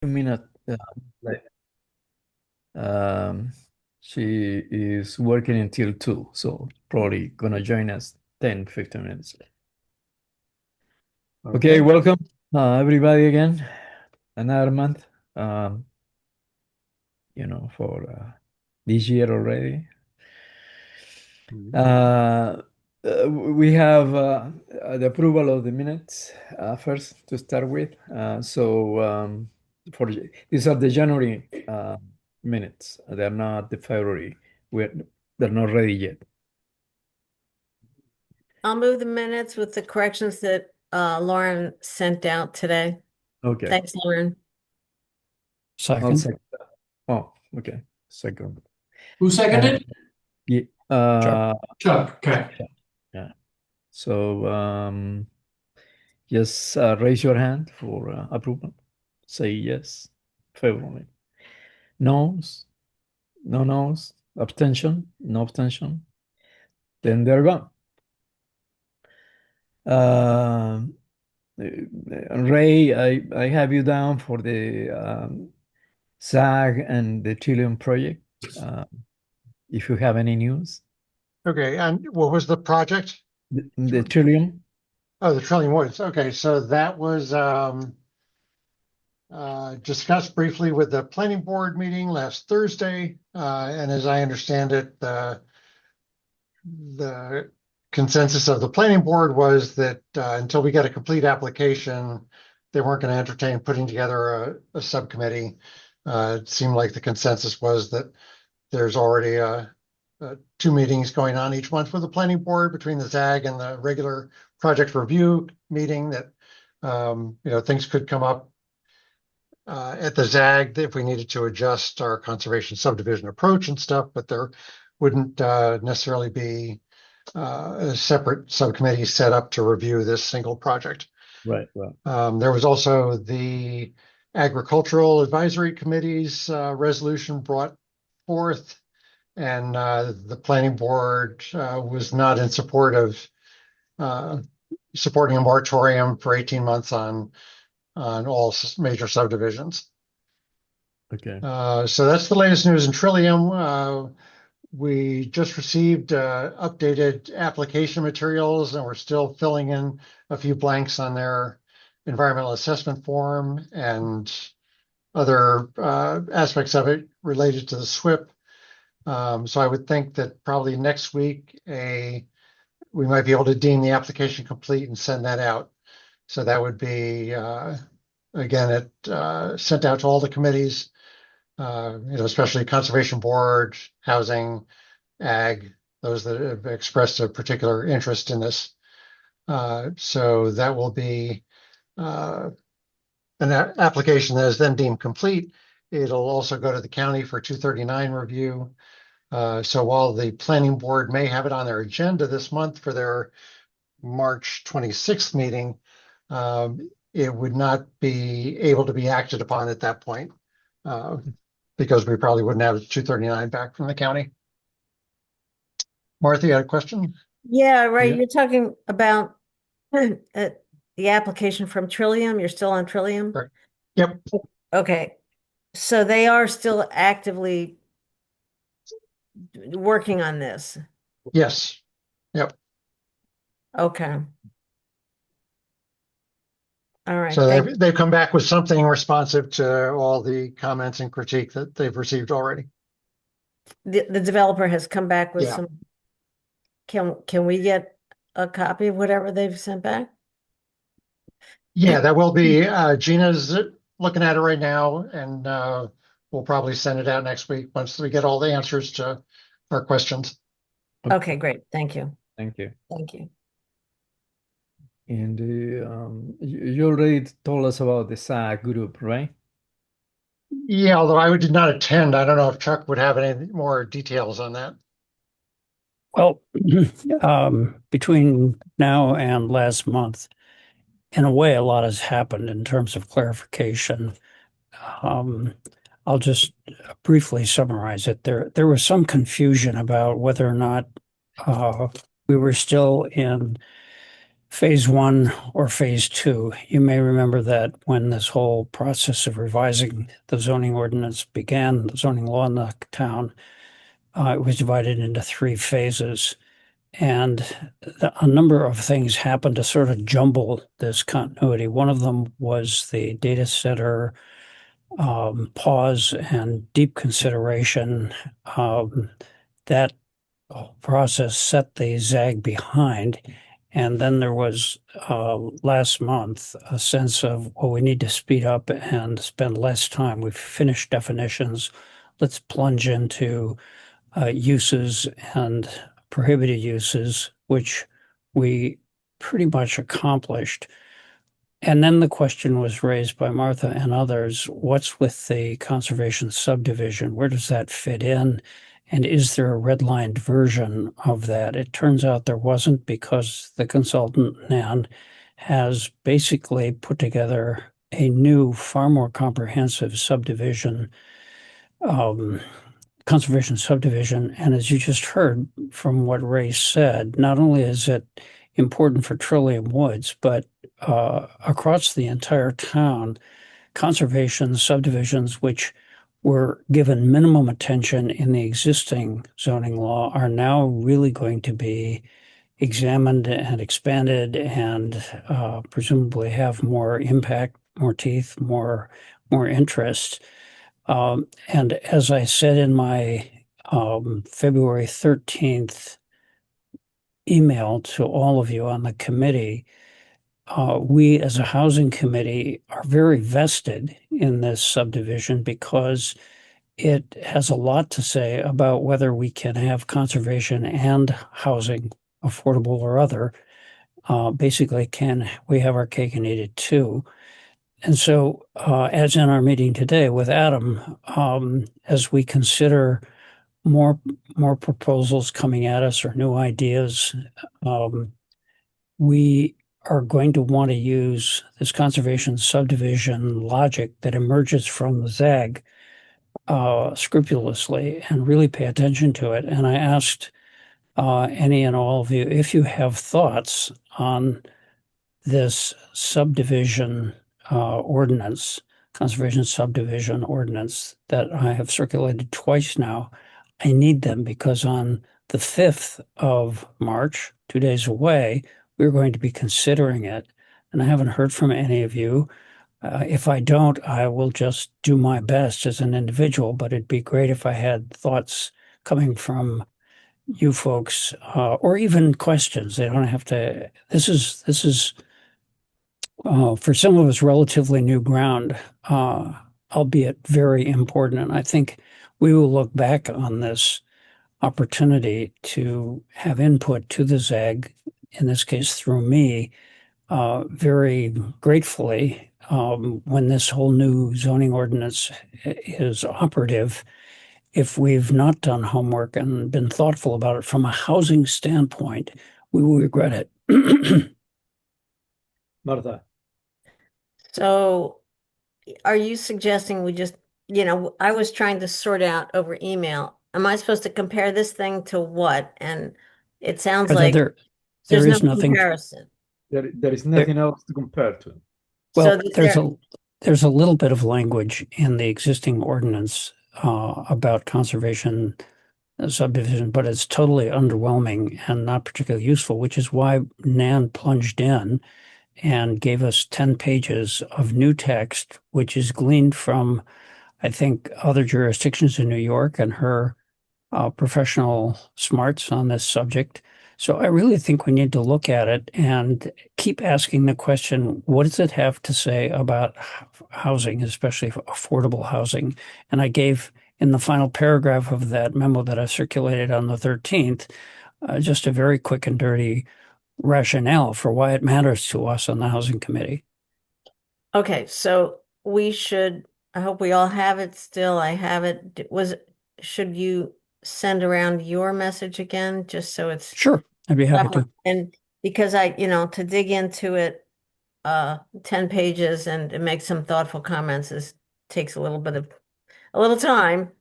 minute. Like, um, she is working until 2, so probably gonna join us 10, 15 minutes. Okay, Okay. welcome everybody again. Another month, um, for this year already. Mhm. Uh, we have the approval of the minutes first to start with. For these are the January minutes. They're not the February. We're they're not ready yet. I'll move the minutes with the corrections that Lauren sent out today. Okay. Thanks, Lauren. I'll Second. second. Oh, okay. Second. Who And seconded? yeah, Chuck. Chuck. Okay. yeah. So just raise your hand for approval. Say yes, favorably. No's, no no's, abstention, no abstention. Then they're gone. Um, Ray, I have you down for the SAG and the Trillium project. Uh, if you have any news, Okay. And what was the project? the Trillium. Oh, the Trillium Woods. Okay. So that was discussed briefly with the planning board meeting last Thursday. And as I understand it, the consensus of the planning board was that until we get a complete application, they weren't going to entertain putting together a subcommittee. It seemed like the consensus was that there's already two meetings going on each month with the planning board between the ZAG and the regular project review meeting that, things could come up at the ZAG if we needed to adjust our conservation subdivision approach and stuff, but there wouldn't necessarily be a separate subcommittee set up to review this single project. Right, right. There was also the Agricultural Advisory Committee's resolution brought forth, and the planning board was not in support of supporting a moratorium for 18 months on all major subdivisions. Okay. So that's the latest news in Trillium. We just received updated application materials, and we're still filling in a few blanks on their environmental assessment form and other aspects of it related to the SWIP. So I would think that probably next week we might be able to deem the application complete and send that out. So that would be again sent out to all the committees, especially Conservation Board, Housing, Ag, those that have expressed a particular interest in this. So that will be an application that is then deemed complete. It'll also go to the county for 239 review. So while the planning board may have it on their agenda this month for their March 26th meeting, it would not be able to be acted upon at that point because we probably wouldn't have 239 back from the county. Martha, you had a question? Yeah, right. Yeah. You're talking about the application from Trillium. You're still on Trillium? Right. Yep. Okay. So they are still actively working on this. Yes. Yep. Okay. All right. So Thank they've come back with something responsive to all the comments and critique that they've received already. the developer has come back with Yeah. some. Can we get a copy of whatever they've sent back? Yeah, that will be Gina's looking at it right now, and we'll probably send it out next week once we get all the answers to our questions. Okay, great. Thank you. Thank you. Thank you. And you already told us about the SAG group, right? Yeah, although I did not attend, I don't know if Chuck would have any more details on that. Well, between now and last month, in a way, a lot has happened in terms of clarification. Um, I'll just briefly summarize it. There was some confusion about whether or not we were still in phase one or phase two. You may remember that when this whole process of revising the zoning ordinance began, the zoning law in the town, it was divided into 3 phases. And a number of things happened to sort of jumble this continuity. One of them was the data center pause and deep consideration. That process set the ZAG behind. And then there was last month a sense of, well, we need to speed up and spend less time. We've finished definitions. Let's plunge into uses and prohibited uses, which we pretty much accomplished. And then the question was raised by Martha and others, what's with the conservation subdivision? Where does that fit in? And is there a redlined version of that? It turns out there wasn't, because the consultant, Nan, has basically put together a new, far more comprehensive subdivision, conservation subdivision. And as you just heard from what Ray said, not only is it important for Trillium Woods, but across the entire town, conservation subdivisions, which were given minimum attention in the existing zoning law, are now really going to be examined and expanded and presumably have more impact, more teeth, more interest. And as I said in my February 13th email to all of you on the committee, we as a housing committee are very vested in this subdivision because it has a lot to say about whether we can have conservation and housing, affordable or other. Basically, can we have our cake and eat it too? And so, as in our meeting today with Adam, as we consider more proposals coming at us or new ideas, we are going to want to use this conservation subdivision logic that emerges from the ZAG scrupulously and really pay attention to it. And I asked any and all of you if you have thoughts on this subdivision ordinance, conservation subdivision ordinance that I have circulated twice now. I need them because on the 5th of March, 2 days away, we're going to be considering it. And I haven't heard from any of you. If I don't, I will just do my best as an individual, but it'd be great if I had thoughts coming from you folks, or even questions. They don't have to, this is for some of us, relatively new ground, albeit very important. And I think we will look back on this opportunity to have input to the ZAG, in this case through me, very gratefully when this whole new zoning ordinance is operative. If we've not done homework and been thoughtful about it from a housing standpoint, we will regret it. Martha, So are you suggesting we just, I was trying to sort out over email. Am I supposed to compare this thing to what? And it sounds like there there's is no nothing. comparison. there is nothing else to compare to. Well, So there's a little bit of language in the existing ordinance about conservation subdivision, but it's totally underwhelming and not particularly useful, which is why Nan plunged in and gave us 10 pages of new text, which is gleaned from, I think, other jurisdictions in New York and her professional smarts on this subject. So I really think we need to look at it and keep asking the question, what does it have to say about housing, especially affordable housing? And I gave, in the final paragraph of that memo that I circulated on the 13th, just a very quick and dirty rationale for why it matters to us on the Housing Committee. Okay, so I hope we all have it still. I have it. Should you send around your message again, just so it's Sure, I'd be happy to. And because to dig into it, 10 pages and make some thoughtful comments takes a little time.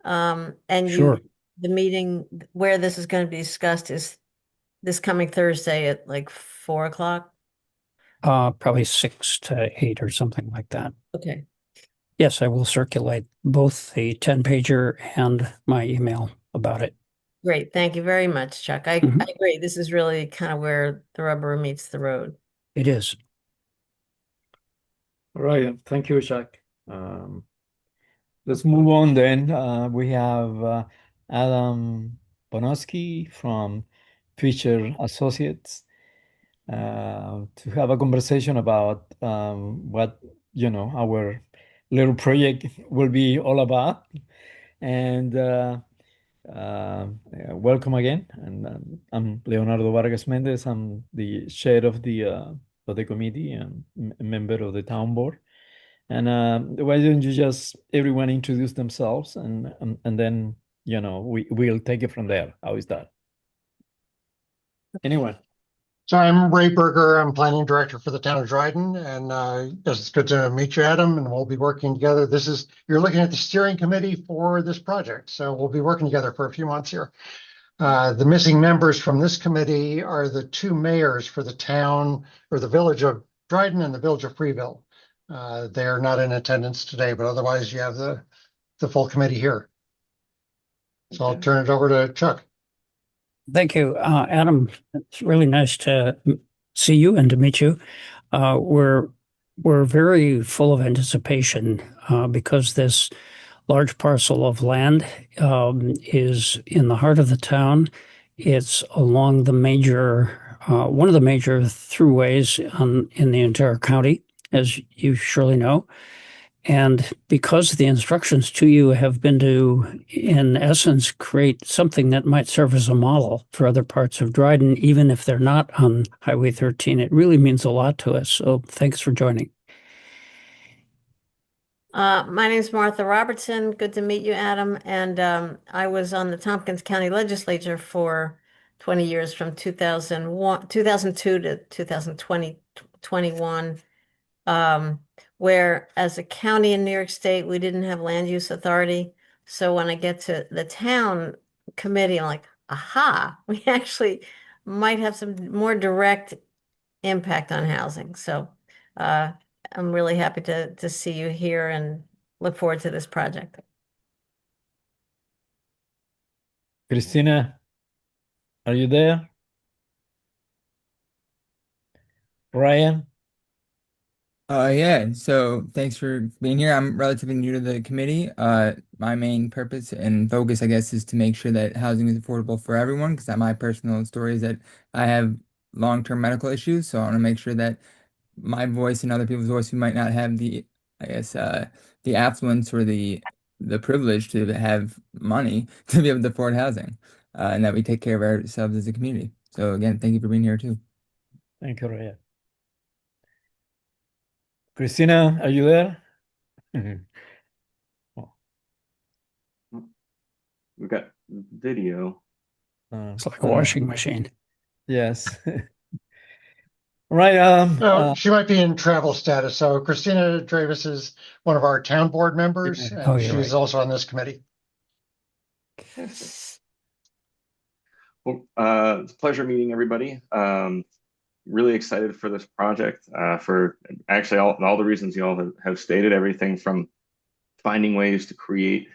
And Sure. the meeting where this is going to be discussed is this coming Thursday at like 4 o'clock? Probably 6 to 8 or something like that. Okay. Yes, I will circulate both the 10-pager and my email about it. Great. Thank you very much, Chuck. I Mhm. agree. This is really kind of where the rubber meets the road. It is. All right. Thank you, Jack. Let's move on then. We have Adam Bonoski from Fisher Associates to have a conversation about what, our little project will be all about. And welcome again. And I'm Leonardo Vargas Mendez. I'm the chair of the committee and member of the town board. And why don't you just everyone introduce themselves and then we'll take it from there. How is that? Anyone? So I'm Ray Berger. I'm planning director for the town of Dryden, and it's good to meet you, Adam. And we'll be working together. You're looking at the steering committee for this project, so we'll be working together for a few months here. The missing members from this committee are the two mayors for the town or the village of Dryden and the village of Freeville. They are not in attendance today, but otherwise you have the full committee here. So I'll turn it over to Chuck. Thank you, Adam. It's really nice to see you and to meet you. We're very full of anticipation because this large parcel of land is in the heart of the town. It's along the one of the major throughways in the entire county, as you surely know. And because the instructions to you have been to, in essence, create something that might serve as a model for other parts of Dryden, even if they're not on Highway 13, it really means a lot to us. So thanks for joining. My name is Martha Robertson. Good to meet you, Adam. And I was on the Tompkins County Legislature for 20 years, from 2002 to 2021, where as a county in New York State, we didn't have land use authority. So when I get to the town committee, I'm like, aha, we actually might have some more direct impact on housing. So I'm really happy to see you here and look forward to this project. Christina, are you there? Ryan? Yeah, so thanks for being here. I'm relatively new to the committee. My main purpose and focus, I guess, is to make sure that housing is affordable for everyone, because my personal story is that I have long-term medical issues, so I want to make sure that my voice and other people's voice who might not have the affluence or the privilege to have money to be able to afford housing, and that we take care of ourselves as a community. So again, thank you for being here too. Thank you, Ryan. Christina, are you there? Oh, We've got video. It's like a washing machine. Yes. Right. Oh, she might be in travel status. So Christina Dravis is one of our town board members, Yeah. and Oh, you're she's right. also on this committee. Well, it's a pleasure meeting everybody. Really excited for this project, for actually all the reasons you all have stated, everything from finding ways to create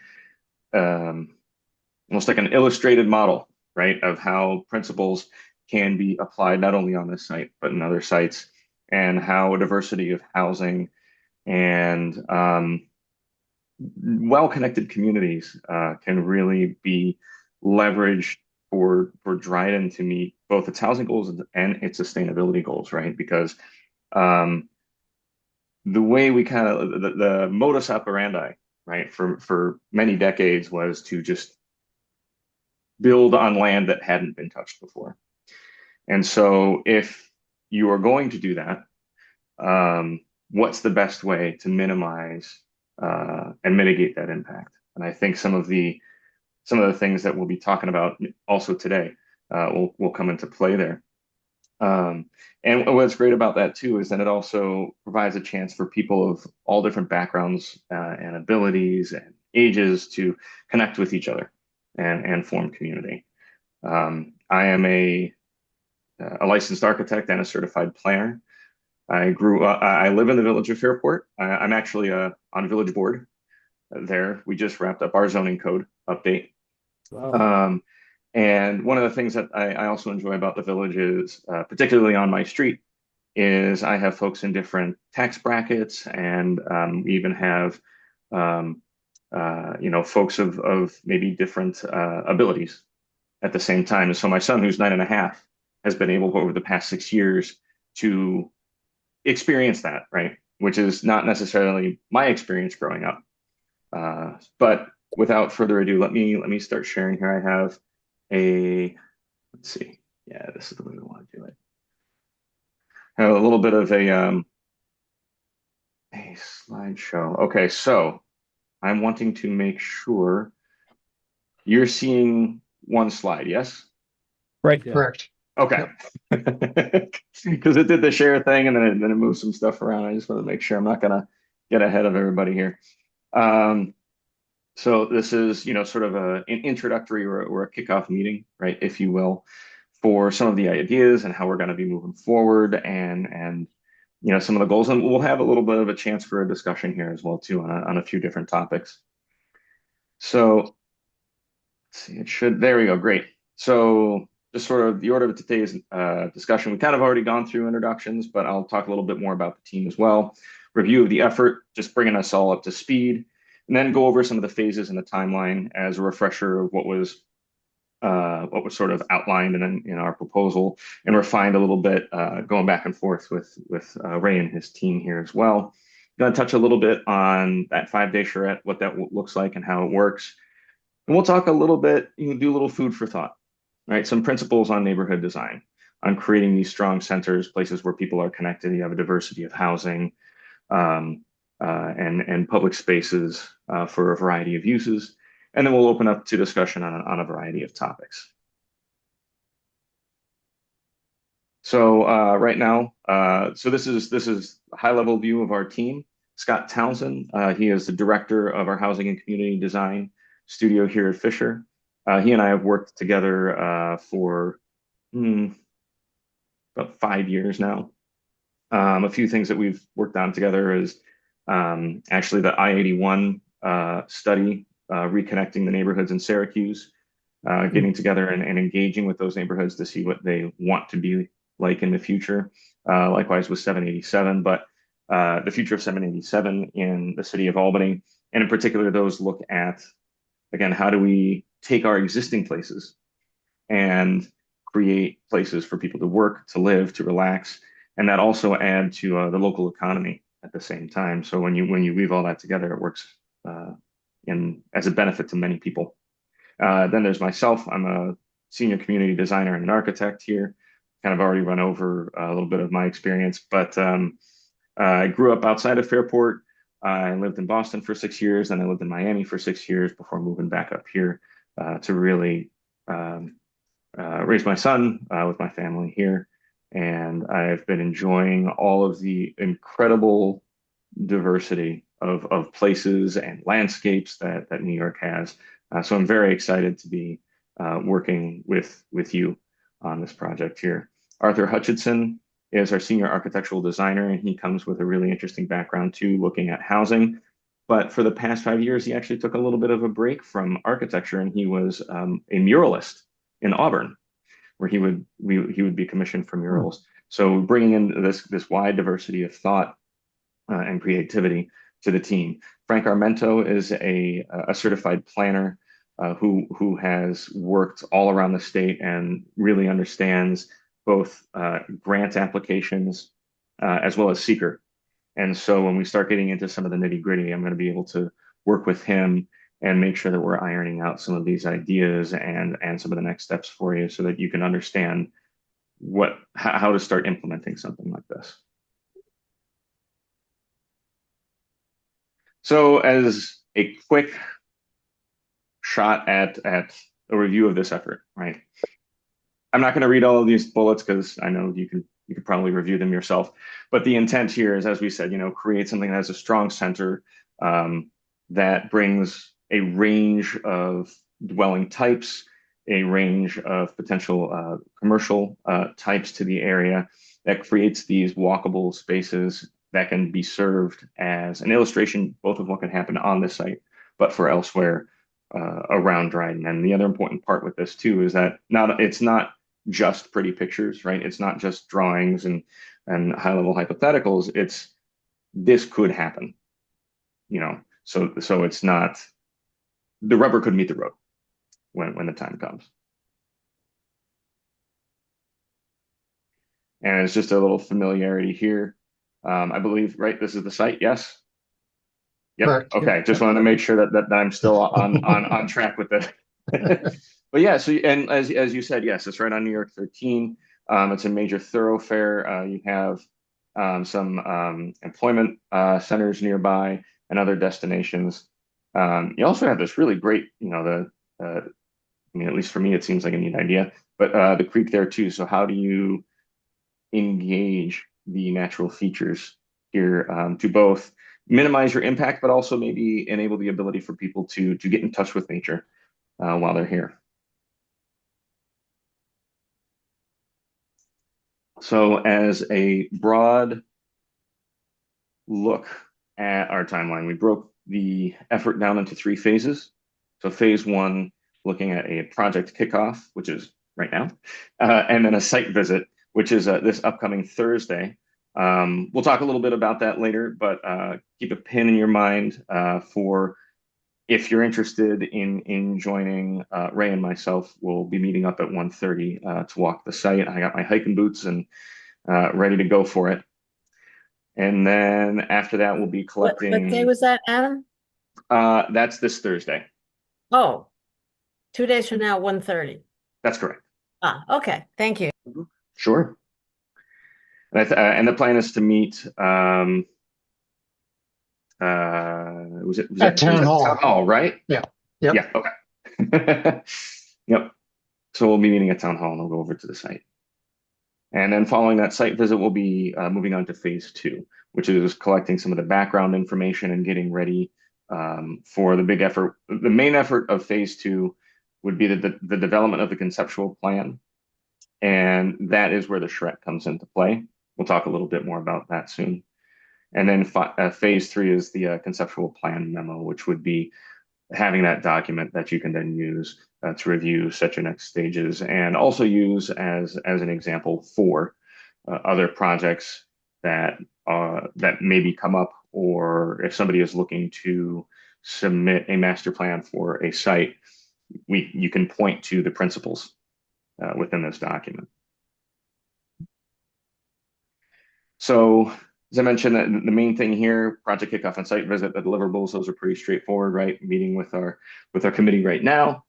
almost like an illustrated model, right, of how principles can be applied not only on this site, but in other sites, and how a diversity of housing and well-connected communities can really be leveraged for Dryden to meet both its housing goals and its sustainability goals, right? Because the way we kind of the modus operandi, right, for many decades was to just build on land that hadn't been touched before. And so if you are going to do that, what's the best way to minimize and mitigate that impact? And I think some of the things that we'll be talking about also today will come into play there. And what's great about that too is that it also provides a chance for people of all different backgrounds and abilities and ages to connect with each other and form community. I am a a licensed architect and a certified planner. I live in the village of Fairport. I'm actually on village board there. We just wrapped up our zoning code update. Wow. And one of the things that I also enjoy about the village is, particularly on my street, is I have folks in different tax brackets, and we even have, folks of maybe different abilities at the same time. And so my son, who's 9.5, has been able over the past 6 years to experience that, right? Which is not necessarily my experience growing up. But without further ado, let me start sharing here. I have let's see. Yeah, this is the way we want to do it. I have a little bit of a slideshow. Okay, so I'm wanting to make sure you're seeing one slide, yes? Right. Yeah. Correct. Okay. Because it did the share thing and then it moved some stuff around. I just want to make sure I'm not gonna get ahead of everybody here. So this is, sort of an introductory or a kickoff meeting, right, if you will, for some of the ideas and how we're going to be moving forward and some of the goals. And we'll have a little bit of a chance for a discussion here as well too on a few different topics. So let's see, there we go, great. So just sort of the order of today's discussion, we kind of already gone through introductions, but I'll talk a little bit more about the team as well. Review of the effort, just bringing us all up to speed, and then go over some of the phases in the timeline as a refresher of what was sort of outlined in our proposal, and refined a little bit, going back and forth with Ray and his team here as well. Going to touch a little bit on that 5-day charrette, what that looks like and how it works. And we'll talk a little bit, do a little food for thought, right? Some principles on neighborhood design, on creating these strong centers, places where people are connected. You have a diversity of housing, and public spaces for a variety of uses. And then we'll open up to discussion on a variety of topics. So right now, so this is a high-level view of our team. Scott Townsend, he is the director of our housing and community design studio here at Fisher. He and I have worked together for about 5 years now. A few things that we've worked on together is actually the I-81 study, reconnecting the neighborhoods in Syracuse, getting together and engaging with those neighborhoods to see what they want to be like in the future. Likewise with 787, but the future of 787 in the city of Albany, and in particular, those look at, again, how do we take our existing places and create places for people to work, to live, to relax, and that also add to the local economy at the same time. So when you weave all that together, it works as a benefit to many people. Then there's myself. I'm a senior community designer and an architect here. Kind of already run over a little bit of my experience, but I grew up outside of Fairport. I lived in Boston for 6 years, and I lived in Miami for 6 years before moving back up here to really raise my son with my family here. And I've been enjoying all of the incredible diversity of places and landscapes that New York has. So I'm very excited to be working with you on this project here. Arthur Hutchinson is our senior architectural designer, and he comes with a really interesting background too, looking at housing. But for the past 5 years, he actually took a little bit of a break from architecture, and he was a muralist in Auburn, where he would be commissioned for murals. So bringing in this wide diversity of thought and creativity to the team. Frank Armento is a certified planner who has worked all around the state and really understands both grant applications as well as seeker. And so when we start getting into some of the nitty gritty, I'm going to be able to work with him and make sure that we're ironing out some of these ideas and some of the next steps for you so that you can understand how to start implementing something like this. So as a quick shot at a review of this effort, right? I'm not going to read all of these bullets because I know you could probably review them yourself. But the intent here is, as we said, create something that has a strong center that brings a range of dwelling types a range of potential commercial types to the area that creates these walkable spaces that can be served as an illustration, both of what can happen on this site, but for elsewhere around Dryden. And the other important part with this too is that it's not just pretty pictures, right? It's not just drawings and high-level hypotheticals. It's this could happen, So it's not, the rubber could meet the road when the time comes. And it's just a little familiarity here. I believe, right? This is the site. Yes. Yep. Correct. Okay. Yep. Just wanted to make sure that I'm still on track with this. But yeah. So and as you said, yes, it's right on New York 13. It's a major thoroughfare. You have some employment centers nearby and other destinations. You also have this really great, at least for me, it seems like a neat idea, but the creek there too. So how do you engage the natural features here to both minimize your impact, but also maybe enable the ability for people to get in touch with nature while they're here? So as a broad look at our timeline, we broke the effort down into 3 phases. So phase 1, looking at a project kickoff, which is right now, and then a site visit, which is this upcoming Thursday. We'll talk a little bit about that later, but keep a pin in your mind for if you're interested in joining. Ray and myself will be meeting up at 1:30 to walk the site. I got my hiking boots and ready to go for it. And then after that, we'll be collecting. What day was that, Adam? That's this Thursday. Oh, 2 days from now, 1:30. That's correct. Okay. Thank you. Sure. And the plan is to meet. Was it At Town Hall. Town Hall, right? Yeah. Yep. Yeah. Okay. Yep. So we'll be meeting at Town Hall, and we'll go over to the site. And then following that site visit, we'll be moving on to phase 2, which is collecting some of the background information and getting ready for the big effort. The main effort of phase 2 would be the development of the conceptual plan. And that is where the charrette comes into play. We'll talk a little bit more about that soon. And then phase 3 is the conceptual plan memo, which would be having that document that you can then use to review set your next stages and also use as an example for other projects that maybe come up, or if somebody is looking to submit a master plan for a site, you can point to the principles within this document. So as I mentioned, the main thing here, project kickoff and site visit, the deliverables, those are pretty straightforward, right? Meeting with our committee right now.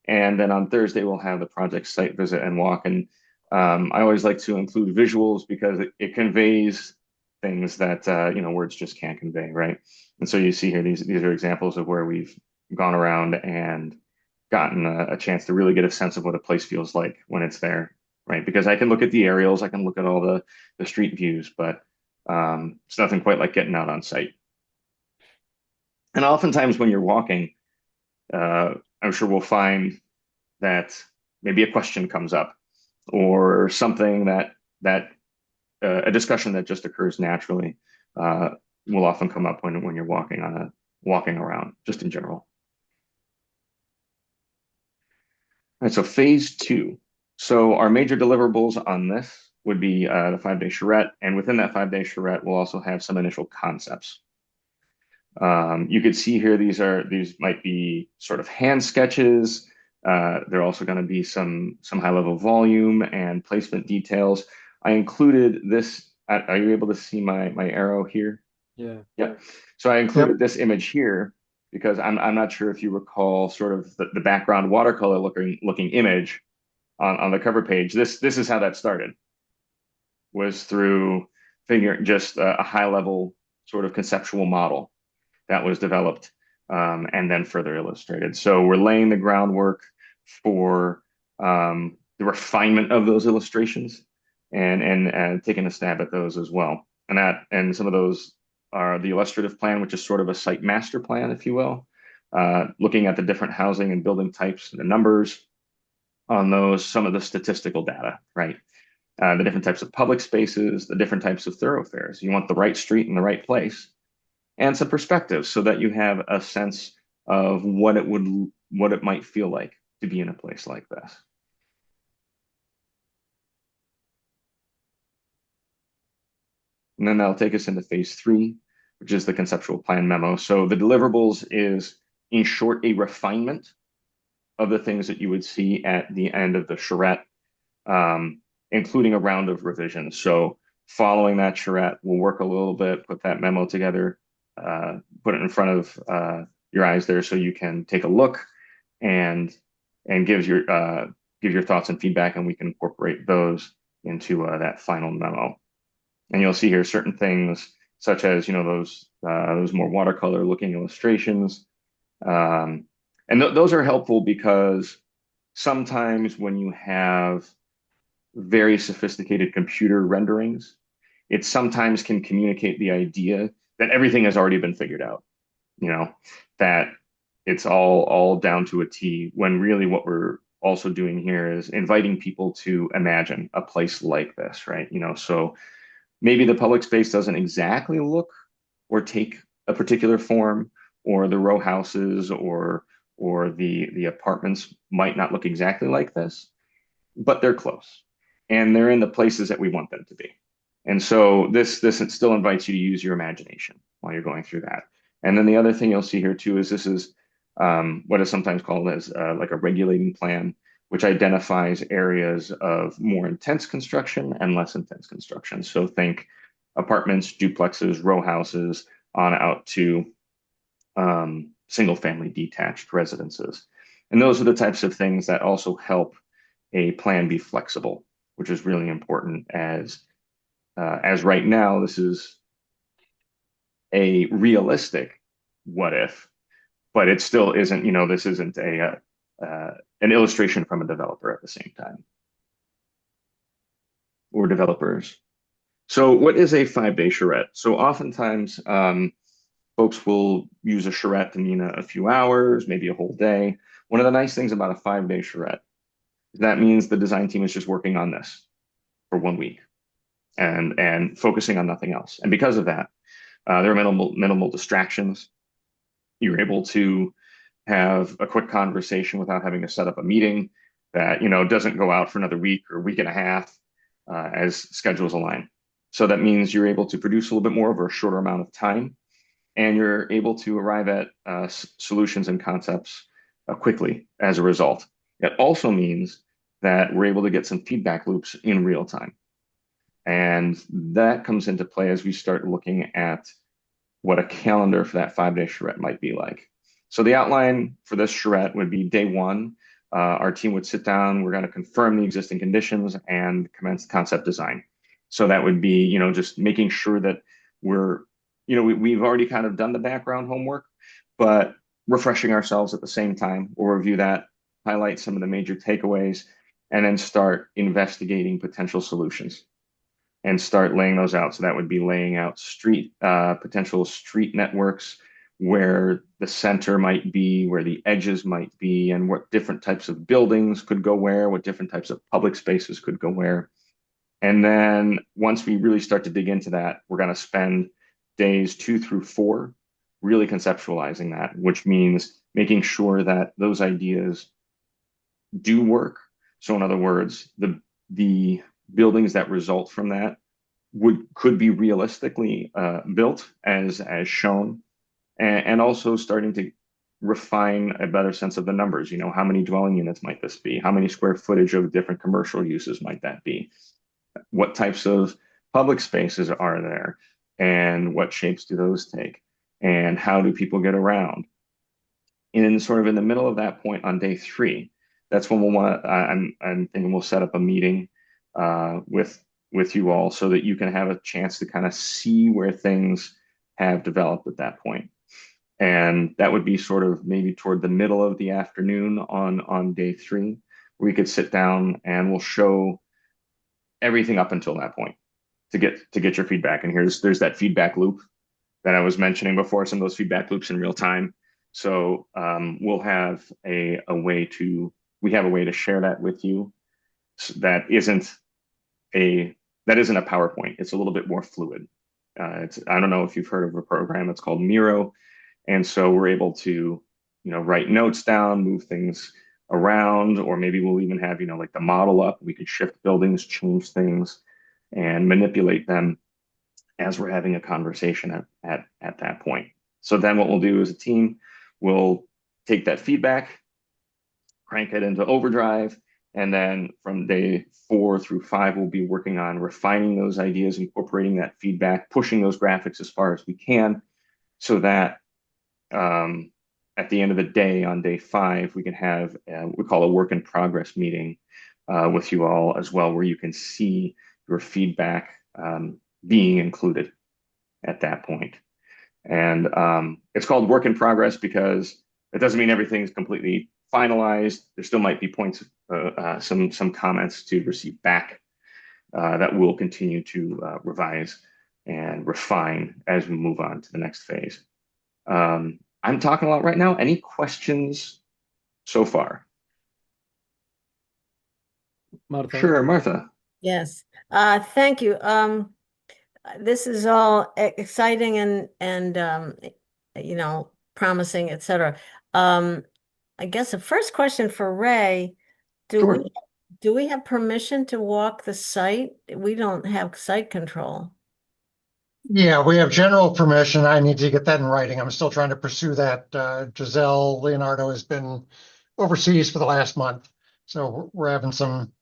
And then on Thursday, we'll have the project site visit and walk. And I always like to include visuals because it conveys things that words just can't convey, right? And so you see here, these are examples of where we've gone around and gotten a chance to really get a sense of what a place feels like when it's there, right? Because I can look at the aerials, I can look at all the street views, but it's nothing quite like getting out on site. And oftentimes when you're walking, I'm sure we'll find that maybe a question comes up or something that a discussion that just occurs naturally will often come up when you're walking around, just in general. All right, so phase 2. So our major deliverables on this would be the 5-day charrette, and within that 5-day charrette, we'll also have some initial concepts. You could see here, these might be sort of hand sketches. There are also going to be some high-level volume and placement details. I included this. Are you able to see my arrow here? Yeah. Yeah. So I included this image here because I'm not sure if you recall sort of the background watercolor looking image on the cover page. This is how that started. Was through figuring just a high-level sort of conceptual model that was developed and then further illustrated. So we're laying the groundwork for the refinement of those illustrations and taking a stab at those as well. And some of those are the illustrative plan, which is sort of a site master plan, if you will, looking at the different housing and building types and the numbers. on some of the statistical data, right? The different types of public spaces, the different types of thoroughfares. You want the right street in the right place, and some perspective so that you have a sense of what it might feel like to be in a place like this. And then that'll take us into phase 3, which is the conceptual plan memo. So the deliverables is, in short, a refinement of the things that you would see at the end of the charrette, including a round of revisions. So following that charrette, we'll work a little bit, put that memo together, put it in front of your eyes there so you can take a look and give your thoughts and feedback, and we can incorporate those into that final memo. And you'll see here certain things such as, those more watercolor looking illustrations. And those are helpful because sometimes when you have very sophisticated computer renderings, it sometimes can communicate the idea that everything has already been figured out, that it's all down to a T, when really what we're also doing here is inviting people to imagine a place like this, right? So maybe the public space doesn't exactly look or take a particular form, or the row houses or the apartments might not look exactly like this, but they're close and they're in the places that we want them to be. And so this still invites you to use your imagination while you're going through that. And then the other thing you'll see here too is this is what is sometimes called as like a regulating plan, which identifies areas of more intense construction and less intense construction. So think apartments, duplexes, row houses, on out to single family detached residences. And those are the types of things that also help a plan be flexible, which is really important as right now, this is a realistic what if, but it still isn't, this isn't an illustration from a developer at the same time, or developers. So what is a 5-day charrette? So oftentimes folks will use a charrette to mean a few hours, maybe a whole day. One of the nice things about a 5-day charrette is that means the design team is just working on this for 1 week and focusing on nothing else. And because of that, there are minimal distractions. You're able to have a quick conversation without having to set up a meeting that doesn't go out for another week or week and a half as schedules align. So that means you're able to produce a little bit more over a shorter amount of time, and you're able to arrive at solutions and concepts quickly as a result. It also means that we're able to get some feedback loops in real time. And that comes into play as we start looking at what a calendar for that 5-day charrette might be like. So the outline for this charrette would be day 1. Our team would sit down, we're going to confirm the existing conditions and commence concept design. So that would be, just making sure that we've already kind of done the background homework, but refreshing ourselves at the same time. We'll review that, highlight some of the major takeaways, and then start investigating potential solutions and start laying those out. So that would be laying out potential street networks, where the center might be, where the edges might be, and what different types of buildings could go where, what different types of public spaces could go where. And then once we really start to dig into that, we're going to spend days 2 through 4 really conceptualizing that, which means making sure that those ideas do work. So in other words, the buildings that result from that could be realistically built as shown, and also starting to refine a better sense of the numbers. How many dwelling units might this be? How many square footage of different commercial uses might that be? What types of public spaces are there, and what shapes do those take? And how do people get around? And sort of in the middle of that point on day 3, that's when we'll want to, I'm thinking we'll set up a meeting with you all so that you can have a chance to kind of see where things have developed at that point. And that would be sort of maybe toward the middle of the afternoon on day 3, where we could sit down and we'll show everything up until that point to get your feedback. And there's that feedback loop that I was mentioning before, some of those feedback loops in real time. So we'll have a way to we have a way to share that with you. That isn't a PowerPoint. It's a little bit more fluid. I don't know if you've heard of a program. It's called Miro, and so we're able to, write notes down, move things around, or maybe we'll even have, like the model up. We could shift buildings, change things, and manipulate them as we're having a conversation at that point. So then what we'll do as a team, we'll take that feedback, crank it into overdrive, and then from day 4 through 5, we'll be working on refining those ideas, incorporating that feedback, pushing those graphics as far as we can, so that at the end of the day, on day 5, we can have what we call a work in progress meeting with you all as well, where you can see your feedback being included at that point. And it's called work in progress because it doesn't mean everything's completely finalized. There still might be points, some comments to receive back that we'll continue to revise and refine as we move on to the next phase. I'm talking a lot right now. Any questions so far? Martha? Sure, Martha. Yes. Thank you. This is all exciting and promising, etc. I guess the first question for Ray, Sure. do we have permission to walk the site? We don't have site control. Yeah, we have general permission. I need to get that in writing. I'm still trying to pursue that. Giselle Leonardo has been overseas for the last month, so we're having some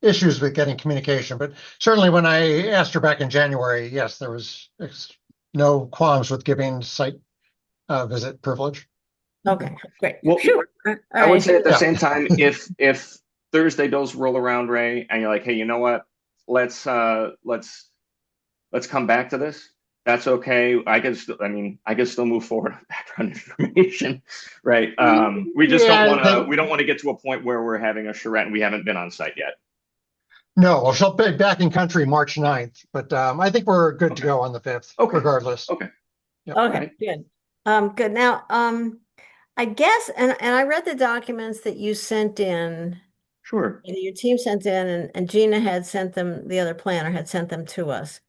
issues with getting communication. But certainly when I asked her back in January, yes, there was no qualms with giving site visit privilege. Okay, great. Well, Phew. I would say at the Yeah. same time, if Thursday does roll around, Ray, and you're like, hey, you know what? Let's come back to this. That's okay. I can still move forward on background information, right? We just we don't want to get to a point where we're having a charrette and we haven't been on site yet. No, well, she'll be back in country March 9th, but I think we're good to Okay. go on the 5th, Okay. regardless. Okay. Yep. Okay, Right. good. Good. Now, I guess, and I read the documents that you sent in, Sure. your team sent in, and Gina had sent them, the other planner had sent them to us.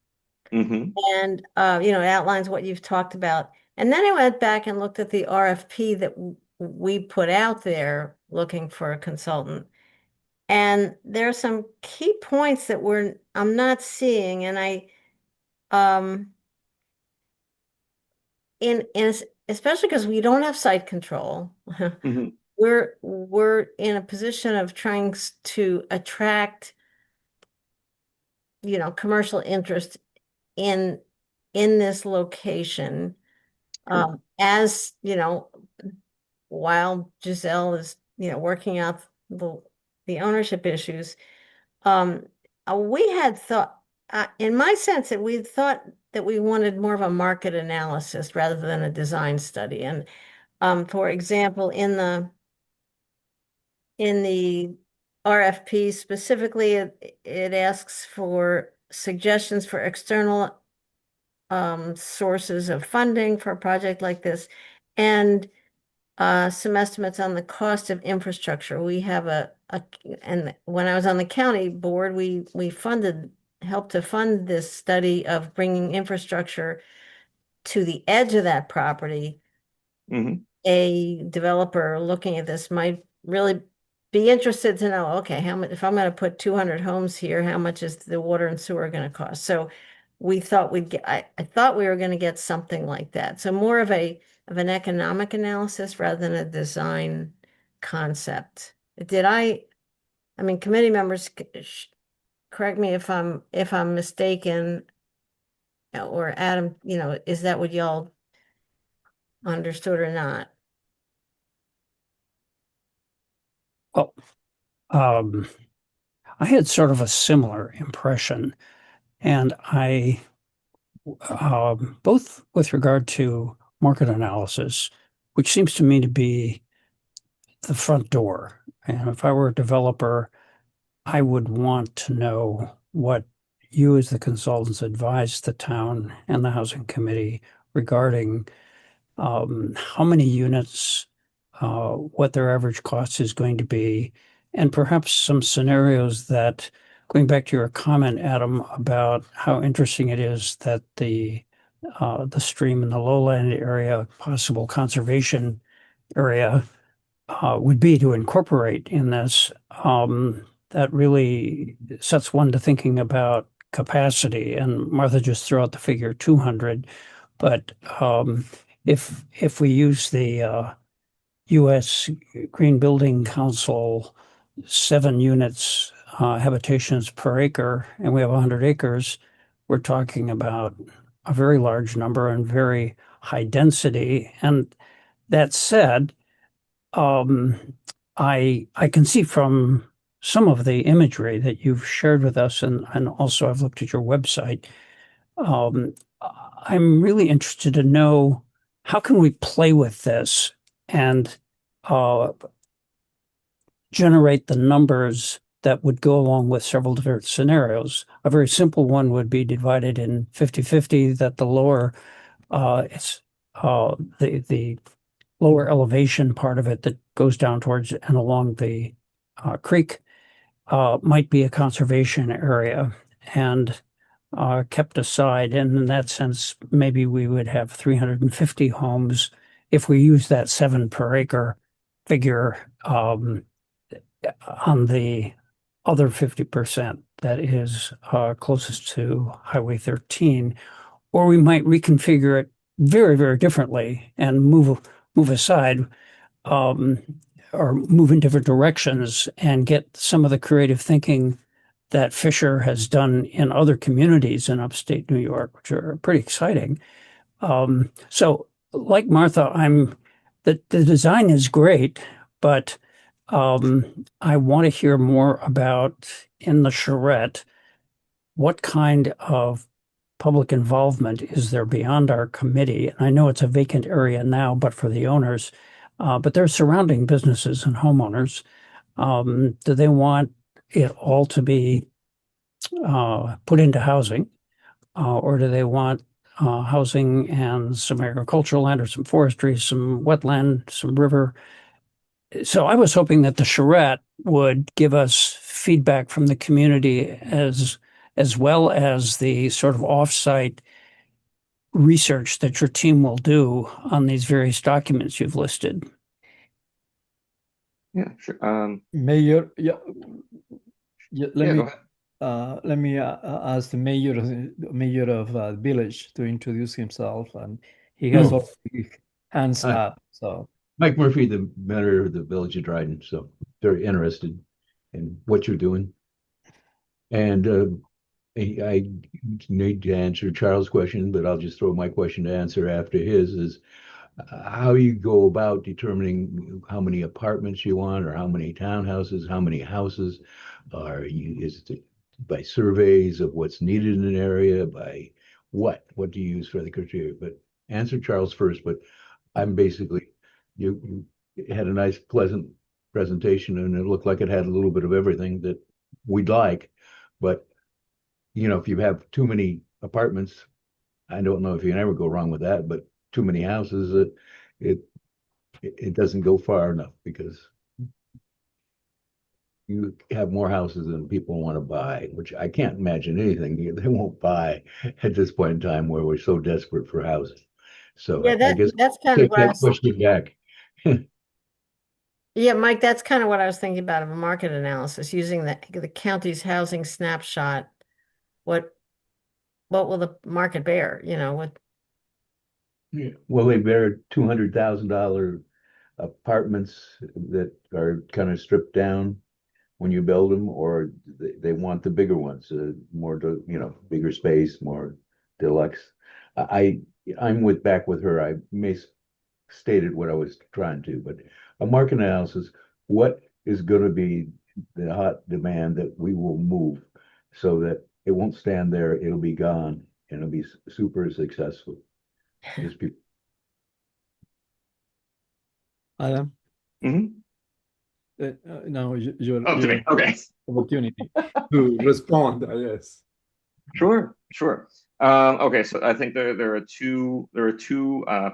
Mm-hmm. And, it outlines what you've talked about. And then I went back and looked at the RFP that we put out there looking for a consultant. And there are some key points that I'm not seeing, and especially because we don't have site control. Mm-hmm. We're in a position of trying to attract, commercial interest in this location. Sure. As while Giselle is, working out the ownership issues, we had thought, in my sense, that we thought that we wanted more of a market analysis rather than a design study. And for example, in the RFP specifically, it asks for suggestions for external sources of funding for a project like this, and some estimates on the cost of infrastructure. We have and when I was on the county board, we helped to fund this study of bringing infrastructure to the edge of that property. Mm-hmm. A developer looking at this might really be interested to know, okay, how much, if I'm going to put 200 homes here, how much is the water and sewer going to cost? So we thought I thought we were going to get something like that. So more of an economic analysis rather than a design concept. Committee members, correct me if I'm mistaken, or Adam, is that what y'all understood or not? Well, I had sort of a similar impression, and I, both with regard to market analysis, which seems to me to be the front door. And if I were a developer, I would want to know what you as the consultants advised the town and the housing committee regarding how many units what their average cost is going to be, and perhaps some scenarios that, going back to your comment, Adam, about how interesting it is that the stream in the lowland area, possible conservation area, would be to incorporate in this. That really sets one to thinking about capacity. And Martha just threw out the figure 200. But if we use the U.S. Green Building Council 7 units habitations per acre, and we have 100 acres, we're talking about a very large number and very high density. And that said, I can see from some of the imagery that you've shared with us, and also I've looked at your website. I'm really interested to know, how can we play with this and generate the numbers that would go along with several different scenarios. A very simple one would be divided in 50-50, that the lower the lower elevation part of it that goes down towards and along the creek might be a conservation area and kept aside. And in that sense, maybe we would have 350 homes if we use that 7 per acre figure on the other 50% that is closest to Highway 13. Or we might reconfigure it very, very differently and move aside or move in different directions and get some of the creative thinking that Fisher has done in other communities in upstate New York, which are pretty exciting. So like Martha, the design is great, but I want to hear more about, in the charrette, what kind of public involvement is there beyond our committee? And I know it's a vacant area now, but for the owners, but they're surrounding businesses and homeowners. Do they want it all to be put into housing, or do they want housing and some agricultural land or some forestry, some wetland, some river? So I was hoping that the charrette would give us feedback from the community as well as the sort of offsite research that your team will do on these various documents you've listed. Yeah, sure. Mayor, Go ahead. let me ask the mayor of village to introduce himself, and he has all hands Hi. up. So Mike Murphy, the mayor of the Village of Dryden, so very interested in what you're doing. And I need to answer Charles' question, but I'll just throw my question to answer after his, is how you go about determining how many apartments you want, or how many townhouses, how many houses, is it by surveys of what's needed in an area, by what do you use for the criteria? But answer Charles first, but I'm basically, you had a nice, pleasant presentation, and it looked like it had a little bit of everything that we'd like. But, if you have too many apartments, I don't know if you can ever go wrong with that, but too many houses, it doesn't go far enough, because you have more houses than people want to buy, which I can't imagine anything they won't buy at this point in time where we're so desperate for houses. So Yeah, I guess that's kind of take what I that was, question back. yeah, Mike, that's kind of what I was thinking about of a market analysis, using the county's housing snapshot. What will the market bear? What? Well, they bear $200,000 apartments that are kind of stripped down when you build them, or they want the bigger ones, more, bigger space, more deluxe. I'm back with her. I stated what I was trying to, but a market analysis, what is going to be the hot demand that we will move so that it won't stand there, it'll be gone, and it'll be super successful. Just be. Adam, now your Oh, to me. Okay. opportunity to respond. Yes. Sure. Okay, so I think there are two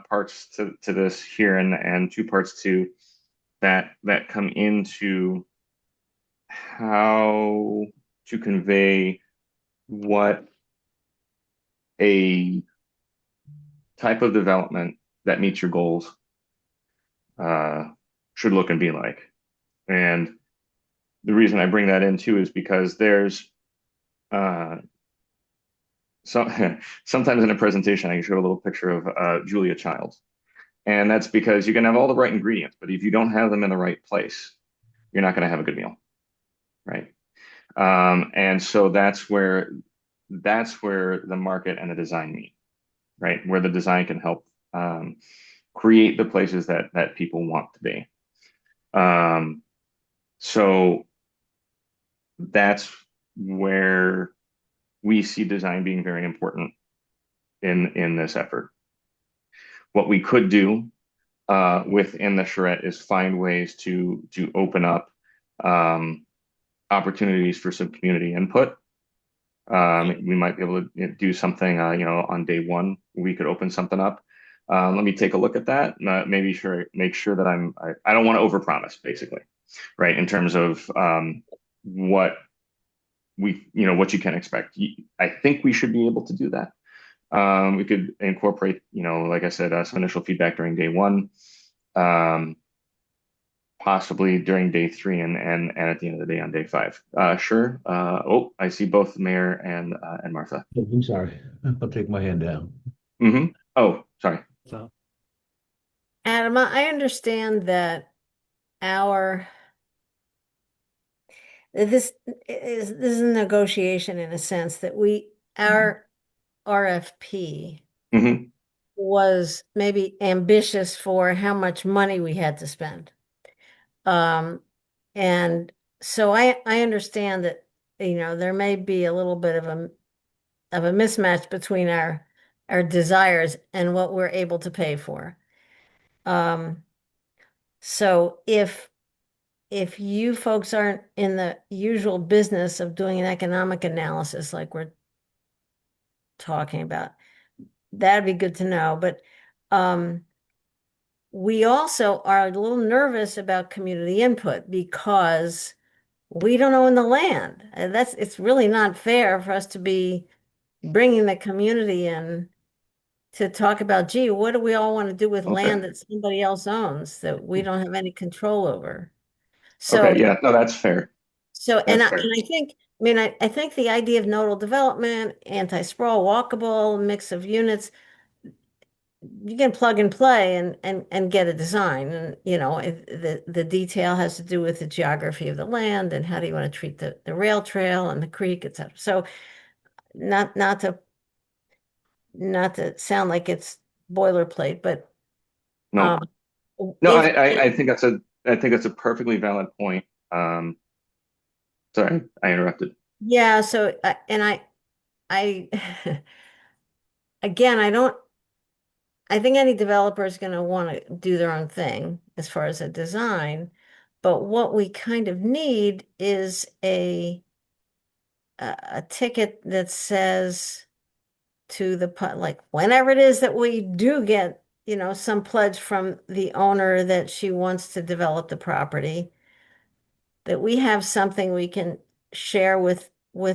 parts to this here, and two parts to that come into how to convey what a type of development that meets your goals should look and be like. And the reason I bring that in too is because there's sometimes in a presentation I can show a little picture of Julia Childs. And that's because you can have all the right ingredients, but if you don't have them in the right place, you're not going to have a good meal, right? And so that's where the market and the design meet, right? Where the design can help create the places that people want to be. So that's where we see design being very important in this effort. What we could do within the charrette is find ways to open up opportunities for some community input. We might be able to do something, on day one, we could open something up. Let me take a look at that. Make sure that I don't want to overpromise, basically, right? In terms of what what you can expect. I think we should be able to do that. We could incorporate, like I said, some initial feedback during day one, possibly during day 3 and at the end of the day on day 5. Sure. I see both the Mayor and Martha. I'm sorry. I'll take my hand down. Mm-hmm. Oh, sorry. So, Adam, I understand that this is a negotiation in a sense that our RFP Mm-hmm. was maybe ambitious for how much money we had to spend. And so I understand that, there may be a little bit of a mismatch between our desires and what we're able to pay for. So if you folks aren't in the usual business of doing an economic analysis like we're talking about, that'd be good to know. But we also are a little nervous about community input because we don't own the land. And it's really not fair for us to be bringing the community in to talk about, gee, what do we all want to do with Okay. land that somebody else owns that we don't have any control over? So, Okay. Yeah. No, that's fair. and That's I fair. think, I think the idea of nodal development, anti-sprawl, walkable, mix of units, you can plug and play and get a design. And, the detail has to do with the geography of the land and how do you want to treat the rail trail and the creek, et cetera. So not to sound like it's boilerplate, but No. um, No, if I think that's a perfectly valid point. Sorry, I interrupted. yeah, so and I again, I think any developer is going to want to do their own thing as far as a design, but what we kind of need is a ticket that says to like whenever it is that we do get, some pledge from the owner that she wants to develop the property, that we have something we can share with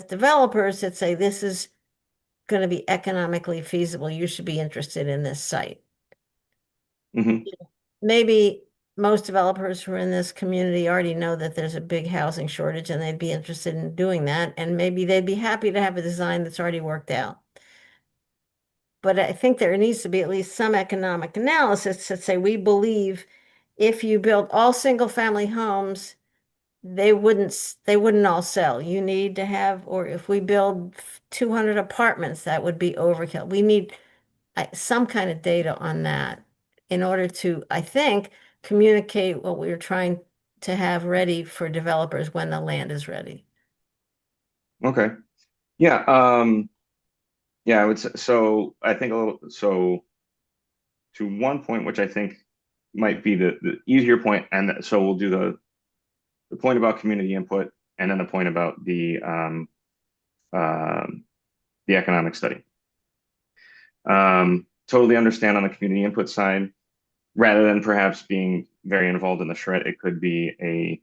developers that say this is going to be economically feasible. You should be interested in this site. Mm-hmm. Maybe most developers who are in this community already know that there's a big housing shortage and they'd be interested in doing that. And maybe they'd be happy to have a design that's already worked out. But I think there needs to be at least some economic analysis to say, we believe if you build all single family homes, they wouldn't all sell. You need to have, or if we build 200 apartments, that would be overkill. We need some kind of data on that in order to, I think, communicate what we're trying to have ready for developers when the land is ready. Okay. Yeah. Yeah, I would say, so I think to one point, which I think might be the easier point, and so we'll do the point about community input and then the point about the economic study. Totally understand on the community input side, rather than perhaps being very involved in the shred, it could be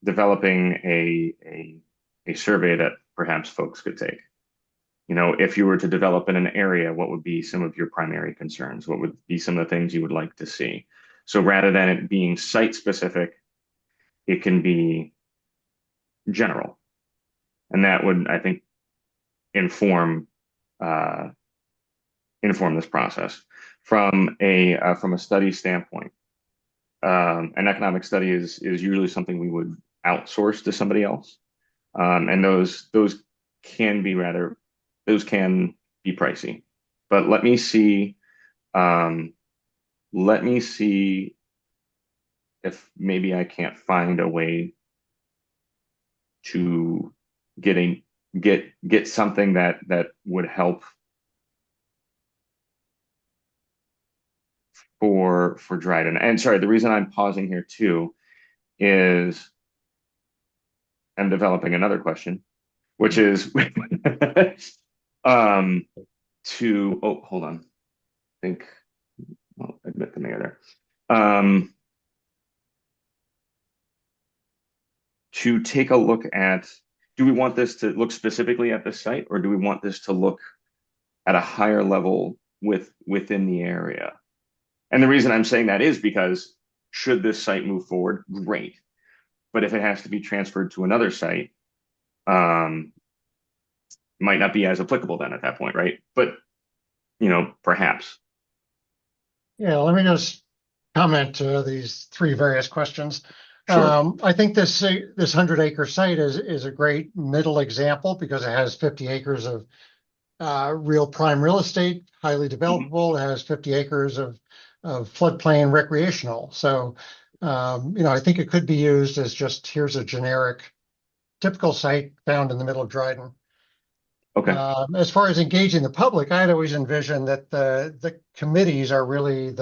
developing a survey that perhaps folks could take. You know, if you were to develop in an area, what would be some of your primary concerns? What would be some of the things you would like to see? So rather than it being site specific, it can be general. And that would, I think, inform this process from a study standpoint. An economic study is usually something we would outsource to somebody else, and those can be pricey. But let me see if maybe I can't find a way to get something that would help for Dryden. And sorry, the reason I'm pausing here too is I'm developing another question, which is hold on. I think I'll admit the mayor there. To take a look at, do we want this to look specifically at the site, or do we want this to look at a higher level within the area? And the reason I'm saying that is because should this site move forward, great. But if it has to be transferred to another site, might not be as applicable then at that point, right? But, you know, perhaps. Yeah, let me just comment to these three various questions. Sure. I think this 100-acre site is a great middle example because it has 50 acres of real prime real estate, highly developable. It has 50 acres of floodplain recreational. So, I think it could be used as just here's a generic, typical site found in the middle of Dryden. Okay. As far as engaging the public, I'd always envisioned that the committees are really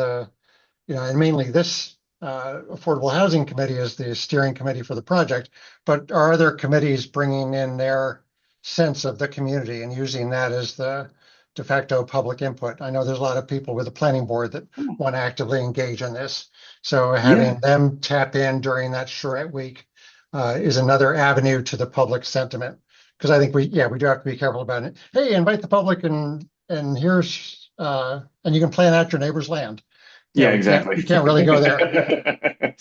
and mainly this Affordable Housing Committee is the steering committee for the project, but are other committees bringing in their sense of the community and using that as the de facto public input? I know there's a lot of people with the planning board that want to actively engage in this. So having them tap in during that charrette week is another avenue to the public sentiment. Because I think we do have to be careful about it. Hey, invite the public and here's and you can plan out your neighbor's land. Yeah, exactly. You can't really go there.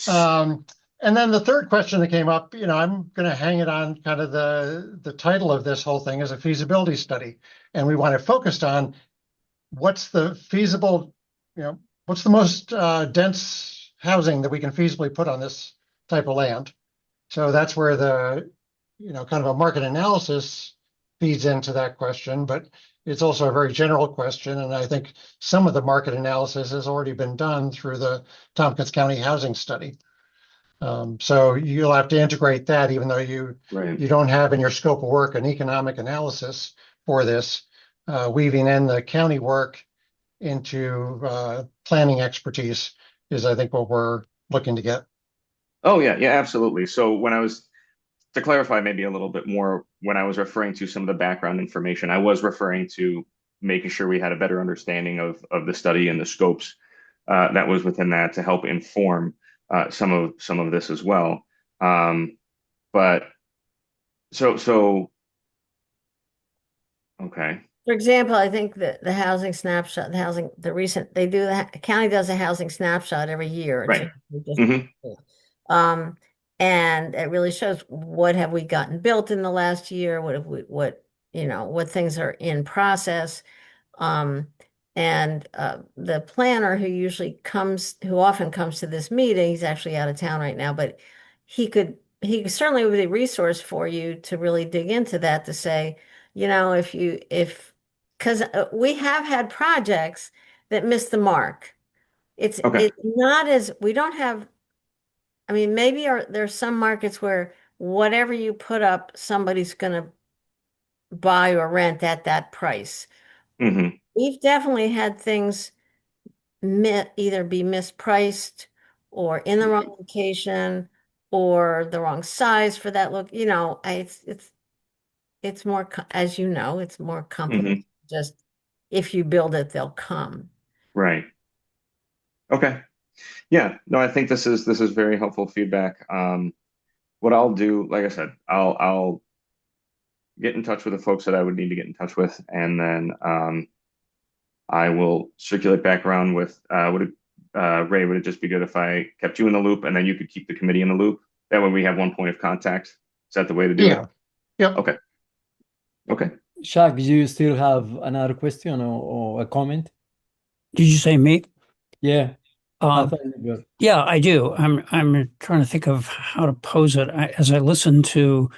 And then the third question that came up, I'm going to hang it on kind of the title of this whole thing is a feasibility study. And we want to focus on what's the feasible, what's the most dense housing that we can feasibly put on this type of land. So that's where the, kind of a market analysis feeds into that question, but it's also a very general question. And I think some of the market analysis has already been done through the Tompkins County Housing Study. So you'll have to integrate that, even though you don't have in your scope of work an economic analysis for this, weaving in the county work into planning expertise is, I think, what we're looking to get. Oh, yeah, absolutely. So to clarify maybe a little bit more, when I was referring to some of the background information, I was referring to making sure we had a better understanding of the study and the scopes that was within that to help inform some of this as well. But so okay. For example, I think that the housing snapshot, the county does a housing snapshot every year. Right. And it really shows what have we gotten built in the last year, what things are in process. And the planner who often comes to this meeting, he's actually out of town right now, but he certainly would be a resource for you to really dig into that, to say, because we have had projects that missed the mark. It's not as, we don't have, I mean, maybe there's some markets where whatever you put up, somebody's going to buy or rent at that price. Mm-hmm. We've definitely had things either be mispriced or in the wrong location or the wrong size for that look. It's more, as you know, it's more complicated. Just if you build it, they'll come. Right. Okay. Yeah, no, I think this is very helpful feedback. What I'll do, like I said, I'll get in touch with the folks that I would need to get in touch with, and then I will circulate back around with Ray, would it just be good if I kept you in the loop and then you could keep the committee in the loop? That way we have one point of contact. Is that the way to do Yeah. it? Yep. Okay. Okay. Chuck, do you still have another question or a comment? Did you say me? Yeah, I Uh, thought you were. yeah, I do. I'm trying to think of how to pose it. As I listen to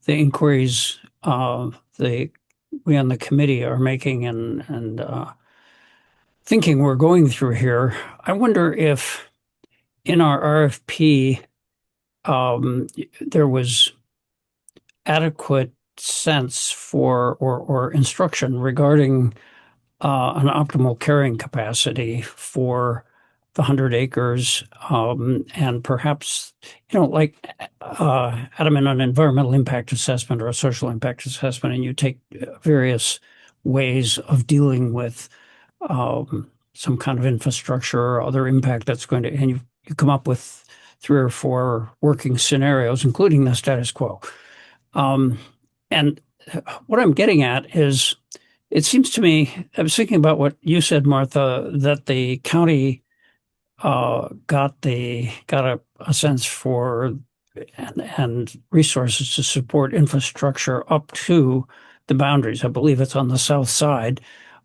the inquiries we on the committee are making and thinking we're going through here, I wonder if in our RFP there was adequate sense for or instruction regarding an optimal carrying capacity for the 100 acres, and perhaps, like Adam, in an environmental impact assessment or a social impact assessment, and you take various ways of dealing with some kind of infrastructure or other impact that's going to, and you come up with 3 or 4 working scenarios, including the status quo. And what I'm getting at is, it seems to me, I was thinking about what you said, Martha, that the county got a sense for and resources to support infrastructure up to the boundaries. I believe it's on the south side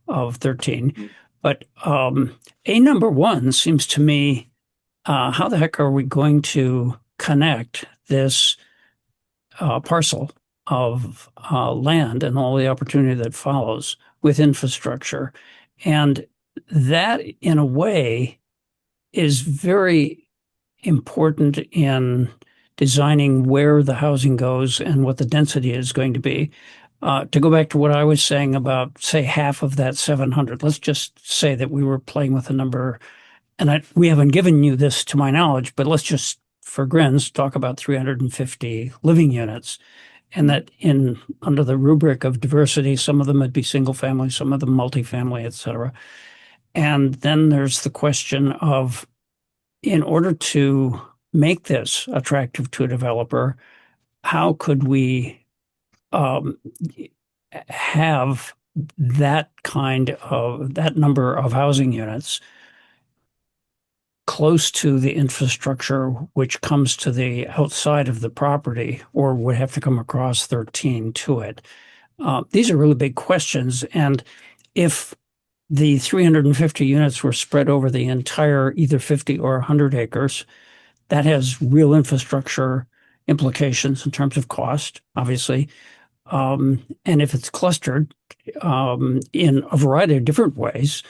of 13. But a number one seems to me, how the heck are we going to connect this parcel of land and all the opportunity that follows with infrastructure? And that, in a way, is very important in designing where the housing goes and what the density is going to be. To go back to what I was saying about, say, half of that 700, let's just say that we were playing with a number, and we haven't given you this to my knowledge, but let's just, for grins, talk about 350 living units. And that under the rubric of diversity, some of them would be single family, some of them multifamily, et cetera. And then there's the question of, in order to make this attractive to a developer, how could we have that number of housing units close to the infrastructure which comes to the outside of the property or would have to come across 13 to it? These are really big questions. And if the 350 units were spread over the entire either 50 or 100 acres, that has real infrastructure implications in terms of cost, obviously. And if it's clustered in a variety of different ways,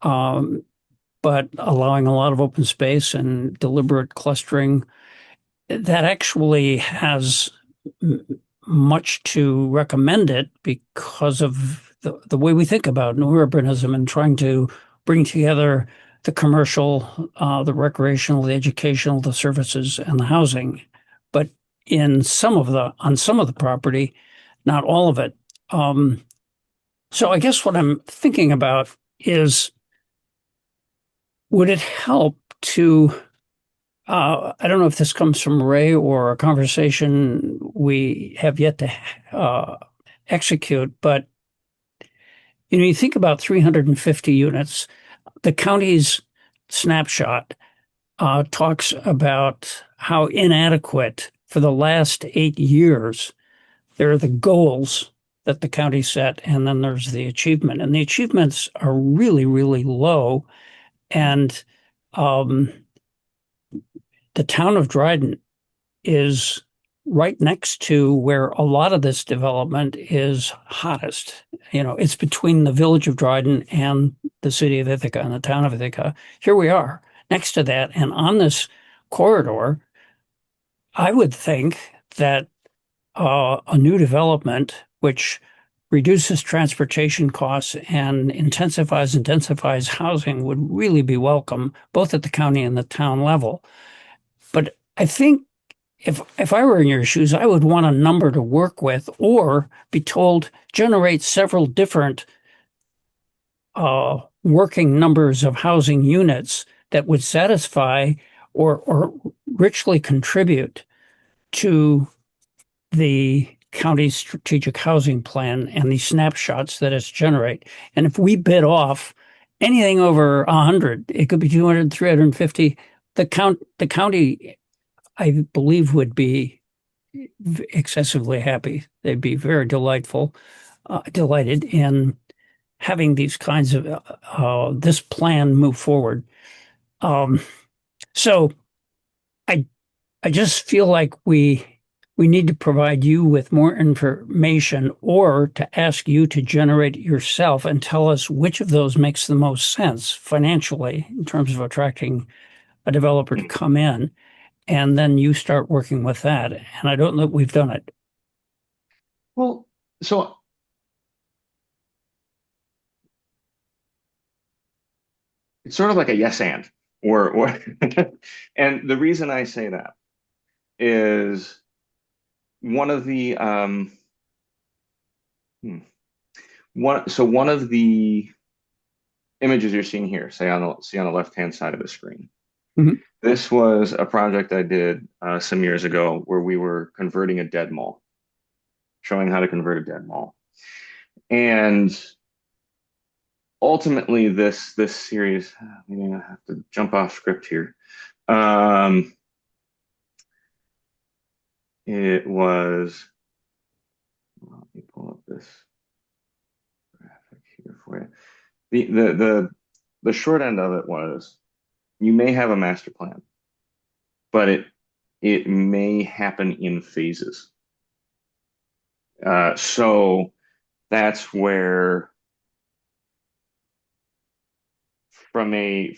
but allowing a lot of open space and deliberate clustering, that actually has much to recommend it because of the way we think about new urbanism and trying to bring together the commercial, the recreational, the educational, the services, and the housing. But on some of the property, not all of it. So I guess what I'm thinking about is, would it help to, I don't know if this comes from Ray or a conversation we have yet to execute, but you think about 350 units. The county's snapshot talks about how inadequate for the last 8 years. There are the goals that the county set, and then there's the achievement. And the achievements are really, really low. And the town of Dryden is right next to where a lot of this development is hottest. It's between the village of Dryden and the city of Ithaca and the town of Ithaca. Here we are next to that. And on this corridor, I would think that a new development, which reduces transportation costs and intensifies and densifies housing, would really be welcome, both at the county and the town level. But I think if I were in your shoes, I would want a number to work with, or be told, generate several different working numbers of housing units that would satisfy or richly contribute to the county's strategic housing plan and the snapshots that it's generate. And if we bid off anything over 100, it could be 200, 350, the county, I believe, would be excessively happy. They'd be very delighted in having these kinds of this plan move forward. So I just feel like we need to provide you with more information, or to ask you to generate it yourself and tell us which of those makes the most sense financially in terms of attracting a developer to come in. And then you start working with that. And I don't know that we've done it. Well, so it's sort of like a yes and or and the reason I say that is one of the one of the images you're seeing here, say on the left-hand side of the screen. Mhm. This was a project I did some years ago where we were converting a dead mall, showing how to convert a dead mall. And ultimately this series, maybe I have to jump off script here. It was, let me pull up this graphic here for you. The short end of it was, you may have a master plan, but it may happen in phases. So that's where, from a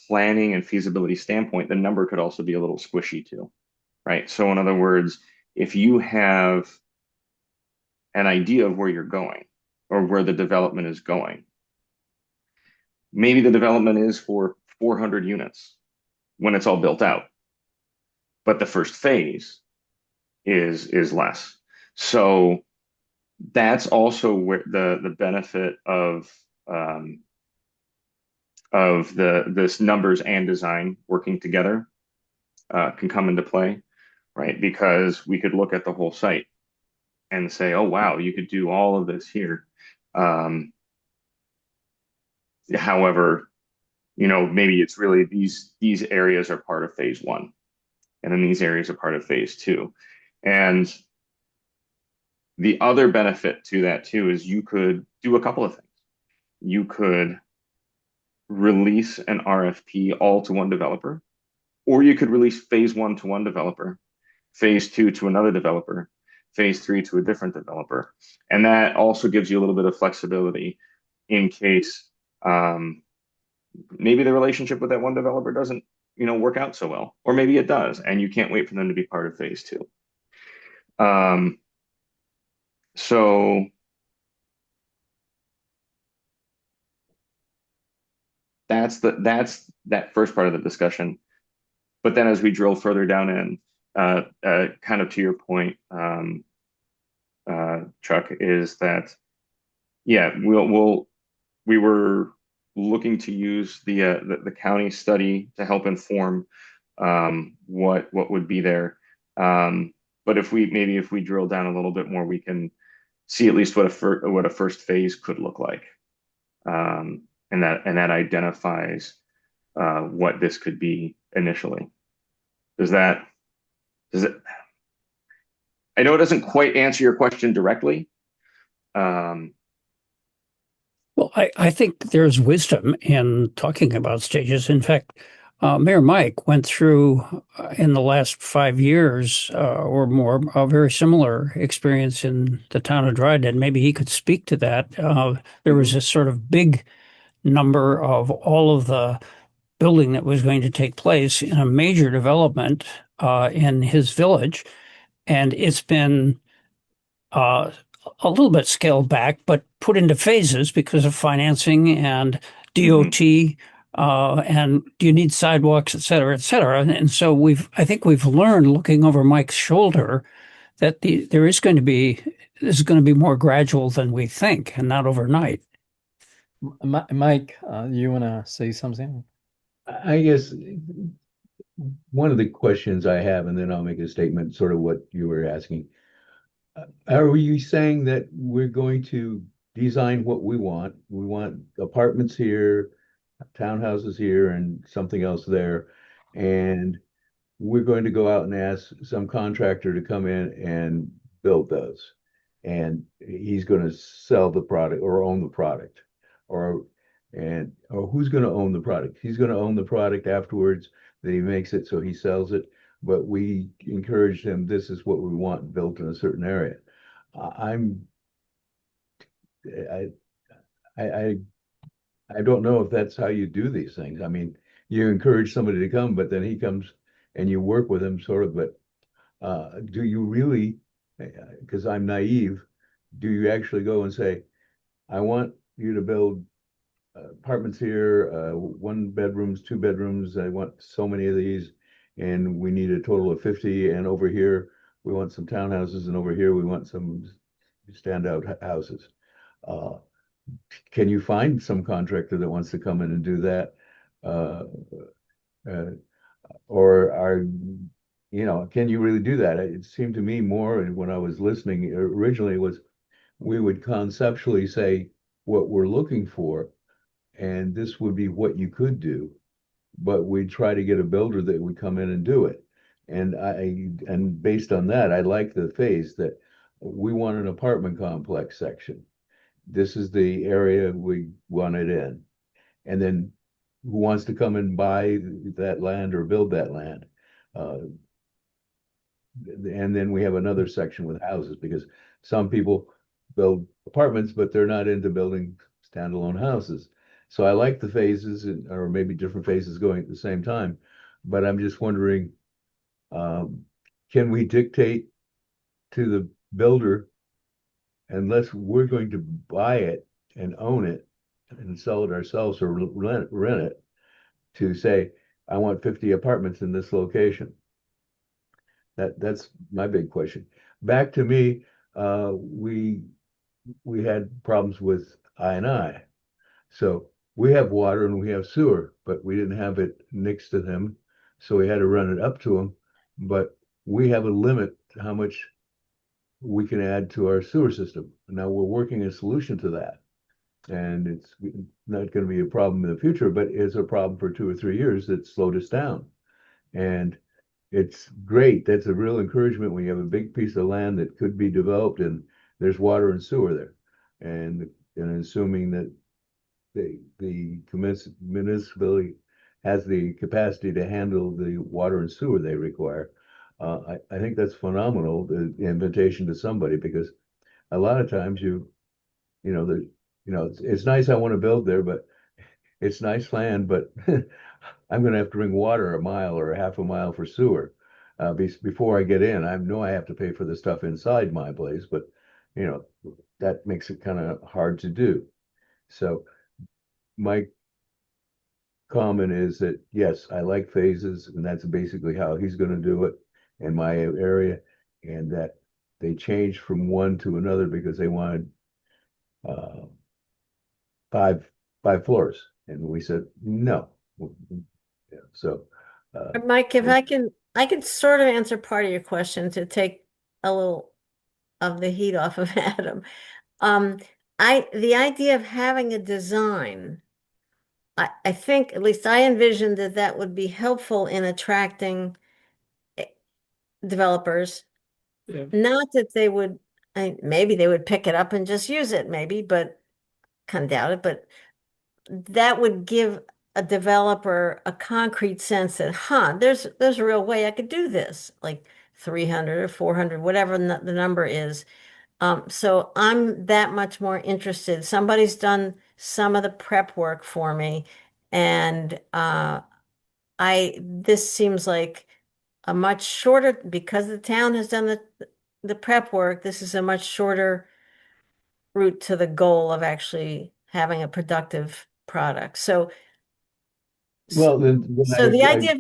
planning and feasibility standpoint, the number could also be a little squishy too, right? So in other words, if you have an idea of where you're going or where the development is going, maybe the development is for 400 units when it's all built out, but the first phase is less. So that's also where the benefit of this numbers and design working together can come into play, right? Because we could look at the whole site and say, oh wow, you could do all of this here. However, maybe it's really these areas are part of phase one, and then these areas are part of phase two. And the other benefit to that too is you could do a couple of things. You could release an RFP all to one developer, or you could release phase one to one developer, phase two to another developer, phase three to a different developer. And that also gives you a little bit of flexibility in case maybe the relationship with that one developer doesn't work out so well, or maybe it does, and you can't wait for them to be part of phase two. So that's that first part of the discussion. But then as we drill further down in, kind of to your point, Chuck, is that we were looking to use the county study to help inform what would be there. But if we drill down a little bit more, we can see at least what a first phase could look like, and that identifies what this could be initially. Does it? I know it doesn't quite answer your question directly. Well, I think there's wisdom in talking about stages. In fact, Mayor Mike went through in the last 5 years or more a very similar experience in the town of Dryden. Maybe he could speak to that. There was a sort of big number of all of the building that was going to take place in a major development in his village, and it's been a little bit scaled back, but put into phases because of financing and DOT, and do you need sidewalks, et cetera, et cetera. And so I think we've learned, looking over Mike's shoulder, that this is going to be more gradual than we think, and not overnight. Mike, you want to say something? I guess one of the questions I have, and then I'll make a statement, sort of what you were asking. Are you saying that we're going to design what we want? We want apartments here, townhouses here, and something else there. And we're going to go out and ask some contractor to come in and build those. And he's going to sell the product or own the product. Or or who's going to own the product? He's going to own the product afterwards that he makes it, so he sells it. But we encourage him, this is what we want built in a certain area. I'm I I I I don't know if that's how you do these things. I mean, you encourage somebody to come, but then he comes and you work with him sort of, but do you really, because I'm naive, do you actually go and say, I want you to build apartments here, one bedrooms, two bedrooms, I want so many of these, and we need a total of 50, and over here we want some townhouses, and over here we want some standout houses. Uh, can you find some contractor that wants to come in and do that? Uh, uh, or can you really do that? It seemed to me more, and when I was listening originally, was we would conceptually say what we're looking for, and this would be what you could do, but we'd try to get a builder that would come in and do it. And based on that, I like the phase that we want an apartment complex section. This is the area we want it in. And then who wants to come and buy that land or build that land? And then we have another section with houses, because some people build apartments, but they're not into building standalone houses. So I like the phases, or maybe different phases going at the same time. But I'm just wondering, can we dictate to the builder, unless we're going to buy it and own it and sell it ourselves or rent it, to say, I want 50 apartments in this location? That's my big question. Back to me, we had problems with I&I. So we have water and we have sewer, but we didn't have it next to them, so we had to run it up to them. But we have a limit to how much we can add to our sewer system. Now we're working a solution to that, and it's not going to be a problem in the future, but it's a problem for 2 or 3 years that slowed us down. And it's great. That's a real encouragement when you have a big piece of land that could be developed and there's water and sewer there. And assuming that the municipality has the capacity to handle the water and sewer they require, I think that's phenomenal, the invitation to somebody, because a lot of times it's nice, I want to build there, but it's nice land, but I'm going to have to bring water a mile or a half a mile for sewer before I get in. I know I have to pay for the stuff inside my place, but that makes it kind of hard to do. So my comment is that, yes, I like phases, and that's basically how he's going to do it in my area, and that they changed from one to another because they wanted uh, five floors, and we said no. Yeah, so Mike, if I could sort of answer part of your question to take a little of the heat off of Adam. The idea of having a design, I think, at least I envisioned that would be helpful in attracting developers. Yeah. Not that they would, maybe they would pick it up and just use it, maybe, but kind of doubt it. But that would give a developer a concrete sense that, there's a real way I could do this, like 300 or 400, whatever the number is. So I'm that much more interested. Somebody's done some of the prep work for me, and this seems like a much shorter, because the town has done the prep work. This is a much shorter route to the goal of actually having a productive product. So well, then the idea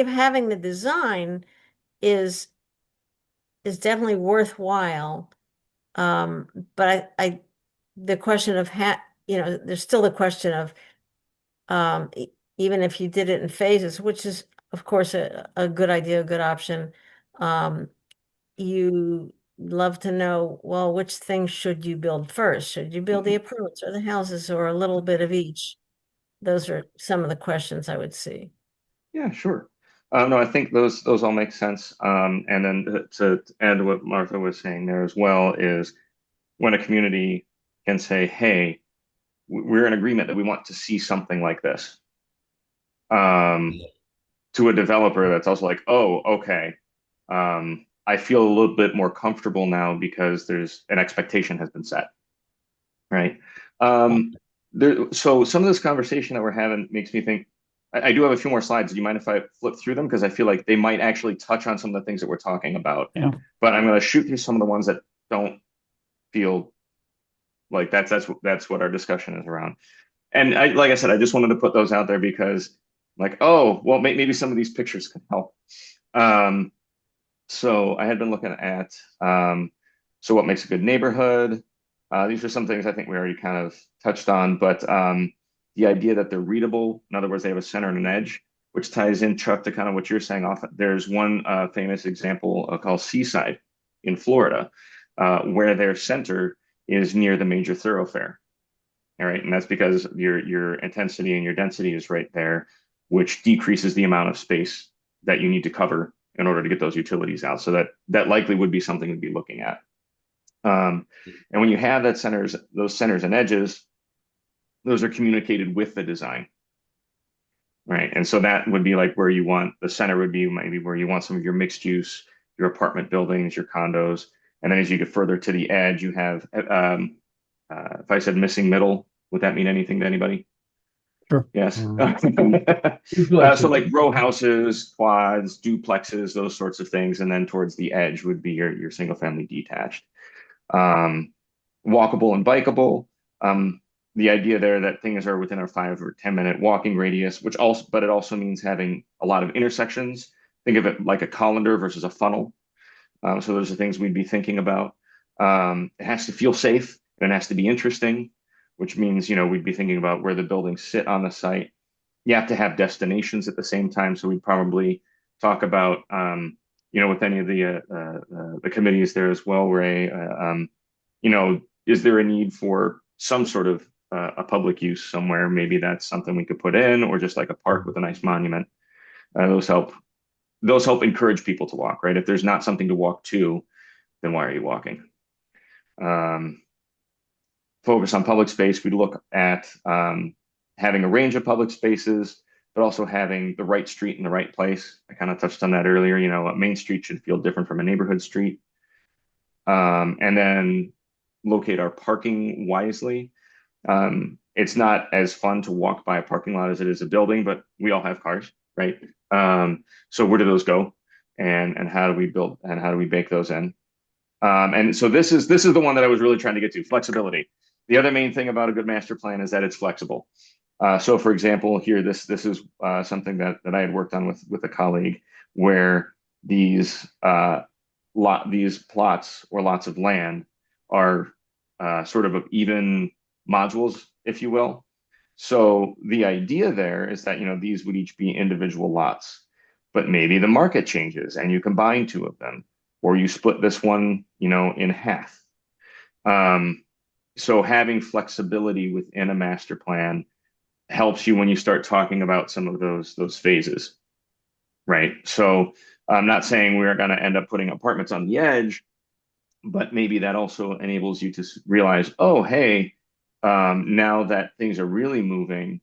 of having the design is definitely worthwhile. But the question of there's still the question of even if you did it in phases, which is, of course, a good idea, a good option, you love to know, well, which things should you build first? Should you build the apartments or the houses or a little bit of each? Those are some of the questions I would see. Yeah, sure. No, I think those all make sense. And then to add to what Martha was saying there as well is when a community can say, "Hey, we're in agreement that we want to see something like this," to a developer that's also like, "Oh, okay, I feel a little bit more comfortable now because there's an expectation has been set." Right. So some of this conversation that we're having makes me think I do have a few more slides. Do you mind if I flip through them? Because I feel like they might actually touch on some of the things that we're talking about. Yeah. But I'm going to shoot through some of the ones that don't feel like that's what our discussion is around. And like I said, I just wanted to put those out there because like, oh, well, maybe some of these pictures can help. So I had been looking at so what makes a good neighborhood. These are some things I think we already kind of touched on, but the idea that they're readable, in other words, they have a center and an edge, which ties in, Chuck, to kind of what you're saying. There's one famous example called Seaside in Florida, where their center is near the major thoroughfare. All right, and that's because your intensity and your density is right there, which decreases the amount of space that you need to cover in order to get those utilities out. So that likely would be something to be looking at. And when you have those centers and edges, those are communicated with the design, right? And so that would be like where you want the center would be maybe where you want some of your mixed use, your apartment buildings, your condos, and then as you get further to the edge, you have. If I said missing middle, would that mean anything to anybody? Sure. Yes. Duplexes. So like row houses, quads, duplexes, those sorts of things, and then towards the edge would be your single family detached. Walkable and bikeable. The idea there that things are within a 5 or 10 minute walking radius, but it also means having a lot of intersections. Think of it like a colander versus a funnel. So those are things we'd be thinking about. It has to feel safe and it has to be interesting, which means, we'd be thinking about where the buildings sit on the site. You have to have destinations at the same time. So we'd probably talk about, with any of the committees there as well, Ray, is there a need for some sort of a public use somewhere? Maybe that's something we could put in, or just like a park with a nice monument. Those help encourage people to walk, right? If there's not something to walk to, then why are you walking? Focus on public space. We'd look at having a range of public spaces, but also having the right street in the right place. I kind of touched on that earlier. A main street should feel different from a neighborhood street. And then locate our parking wisely. It's not as fun to walk by a parking lot as it is a building, but we all have cars, right? So where do those go? And how do we build and how do we bake those in? And so this is the one that I was really trying to get to, flexibility. The other main thing about a good master plan is that it's flexible. So for example, here, this is something that I had worked on with a colleague where these plots or lots of land are sort of even modules, if you will. So the idea there is that, these would each be individual lots, but maybe the market changes and you combine two of them, or you split this one, in half. So having flexibility within a master plan helps you when you start talking about some of those phases, right? So I'm not saying we're going to end up putting apartments on the edge, but maybe that also enables you to realize, oh, hey, now that things are really moving,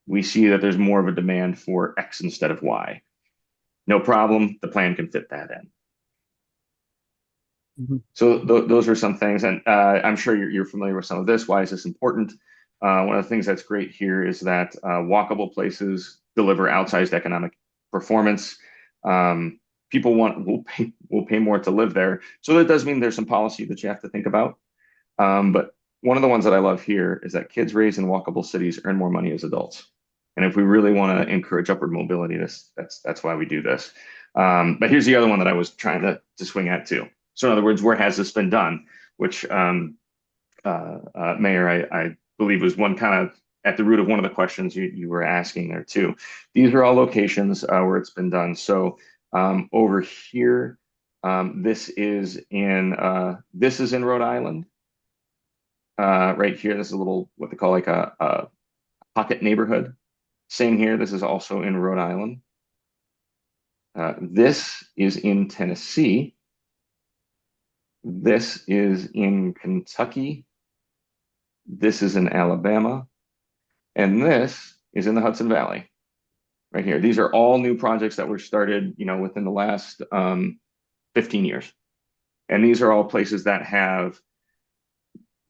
we see that there's more of a demand for X instead of Y. No problem. The plan can fit that in. Mhm. So those are some things, and I'm sure you're familiar with some of this. Why is this important? One of the things that's great here is that walkable places deliver outsized economic performance. People will pay more to live there. So that does mean there's some policy that you have to think about. But one of the ones that I love here is that kids raised in walkable cities earn more money as adults. And if we really want to encourage upward mobility, that's why we do this. But here's the other one that I was trying to swing at too. So in other words, where has this been done? Which Mayor, I believe was one kind of at the root of one of the questions you were asking there too. These are all locations where it's been done. So over here, this is in Rhode Island. Right here, this is a little what they call like a pocket neighborhood. Same here. This is also in Rhode Island. This is in Tennessee. This is in Kentucky. This is in Alabama. And this is in the Hudson Valley, right here. These are all new projects that were started, within the last 15 years. And these are all places that have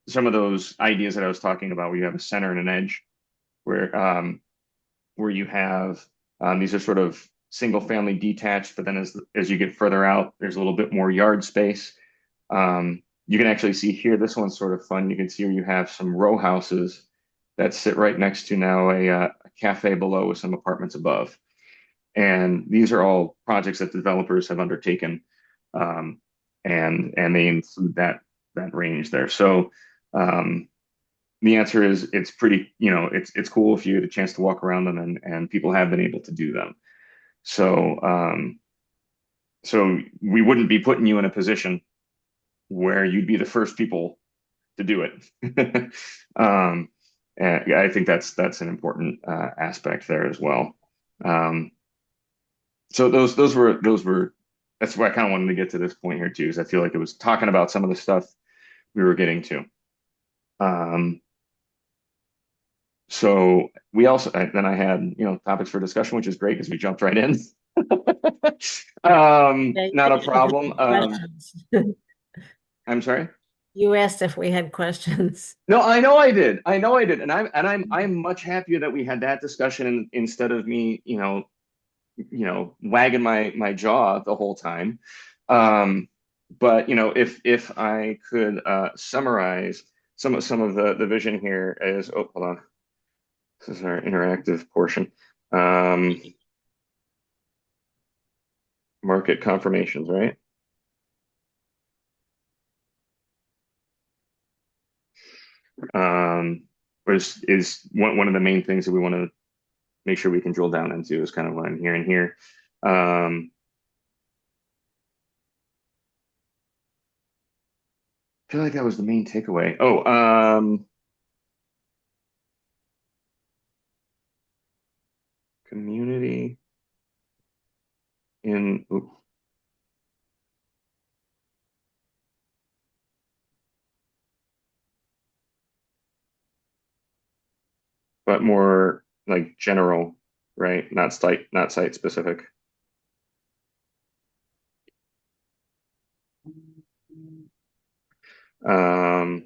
some of those ideas that I was talking about, where you have a center and an edge, where you have these are sort of single family detached, but then as you get further out, there's a little bit more yard space. You can actually see here, this one's sort of fun. You can see where you have some row houses that sit right next to now a cafe below with some apartments above. And these are all projects that developers have undertaken, and they include that range there. So the answer is it's pretty, it's cool if you get a chance to walk around them, and people have been able to do them. So so we wouldn't be putting you in a position where you'd be the first people to do it. And I think that's an important aspect there as well. So those were that's why I kind of wanted to get to this point here too, is I feel like it was talking about some of the stuff we were getting to. So we also then I had topics for discussion, which is great because we jumped right in. Not a problem. I'm sorry. You asked if we had questions. No, I know I did. And I'm much happier that we had that discussion instead of me, wagging my jaw the whole time. But if I could summarize some of the vision here is, oh, hold on. This is our interactive portion. Market confirmations, right? Which is one of the main things that we want to make sure we can drill down into, is kind of what I'm hearing here. I feel like that was the main takeaway. Community in but more like general, right? Not site specific. Other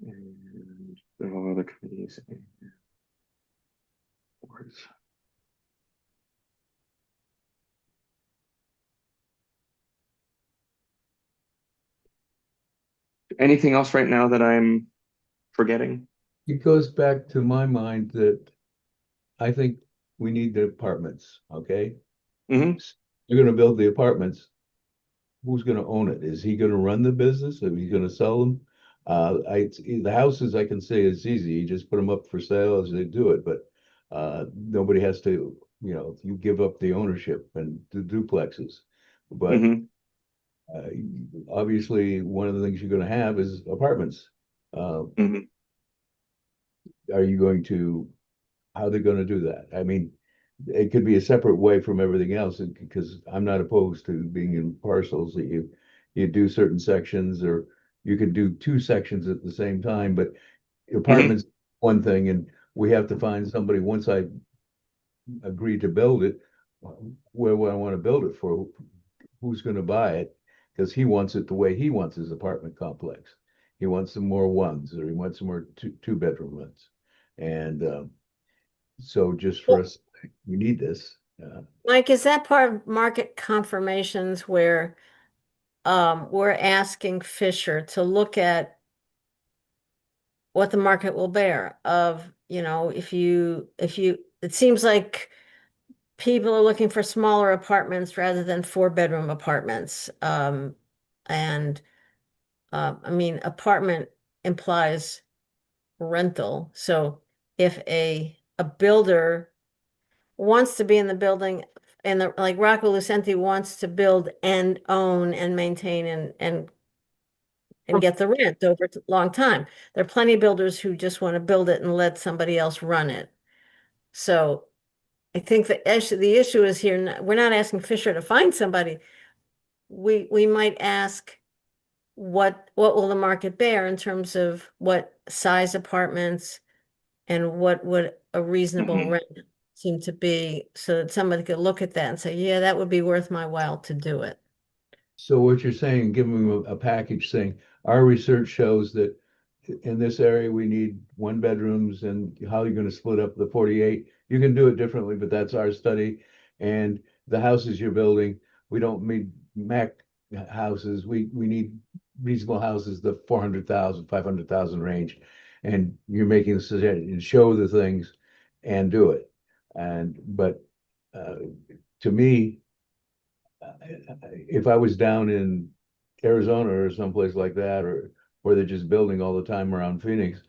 and there are other committees and boards. Anything else right now that I'm forgetting? It goes back to my mind that I think we need the apartments, okay? Mm-hmm. You're gonna build the apartments. Who's gonna own it? Is he gonna run the business? Are you gonna sell them? The houses I can say is easy. You just put them up for sale as they do it, but nobody has to, you give up the ownership and the duplexes. But Mm-hmm. Obviously, one of the things you're gonna have is apartments. Mm-hmm. Are you going to, how they're gonna do that? I mean, it could be a separate way from everything else, because I'm not opposed to being in parcels that you do certain sections, or you could do two sections at the same time, but apartments, one thing, and we have to find somebody, once I agree to build it, where would I want to build it for? Who's going to buy it? Because he wants it the way he wants his apartment complex. He wants some more ones, or he wants some more two bedroom ones. And so just for us, we need this. Mike, is that part of market confirmations where we're asking Fisher to look at what the market will bear of, it seems like people are looking for smaller apartments rather than 4-bedroom apartments. And I mean, apartment implies rental. So if a builder wants to be in the building and like Rocco Lucenti wants to build and own and maintain and get the rent over a long time. There are plenty of builders who just want to build it and let somebody else run it. So I think the issue is here, we're not asking Fisher to find somebody. We might ask what will the market bear in terms of what size apartments and what would a reasonable Mhm. rent seem to be, so that somebody could look at that and say, yeah, that would be worth my while to do it. So what you're saying, give them a package saying, our research shows that in this area, we need 1 bedrooms, and how you're gonna split up the 48. You can do it differently, but that's our study. And the houses you're building, we don't need Mac houses. We need reasonable houses, the 400,000, 500,000 range. And you're making the suggestion, show the things and do it. But to me, if I was down in Arizona or someplace like that, or where they're just building all the time around Phoenix,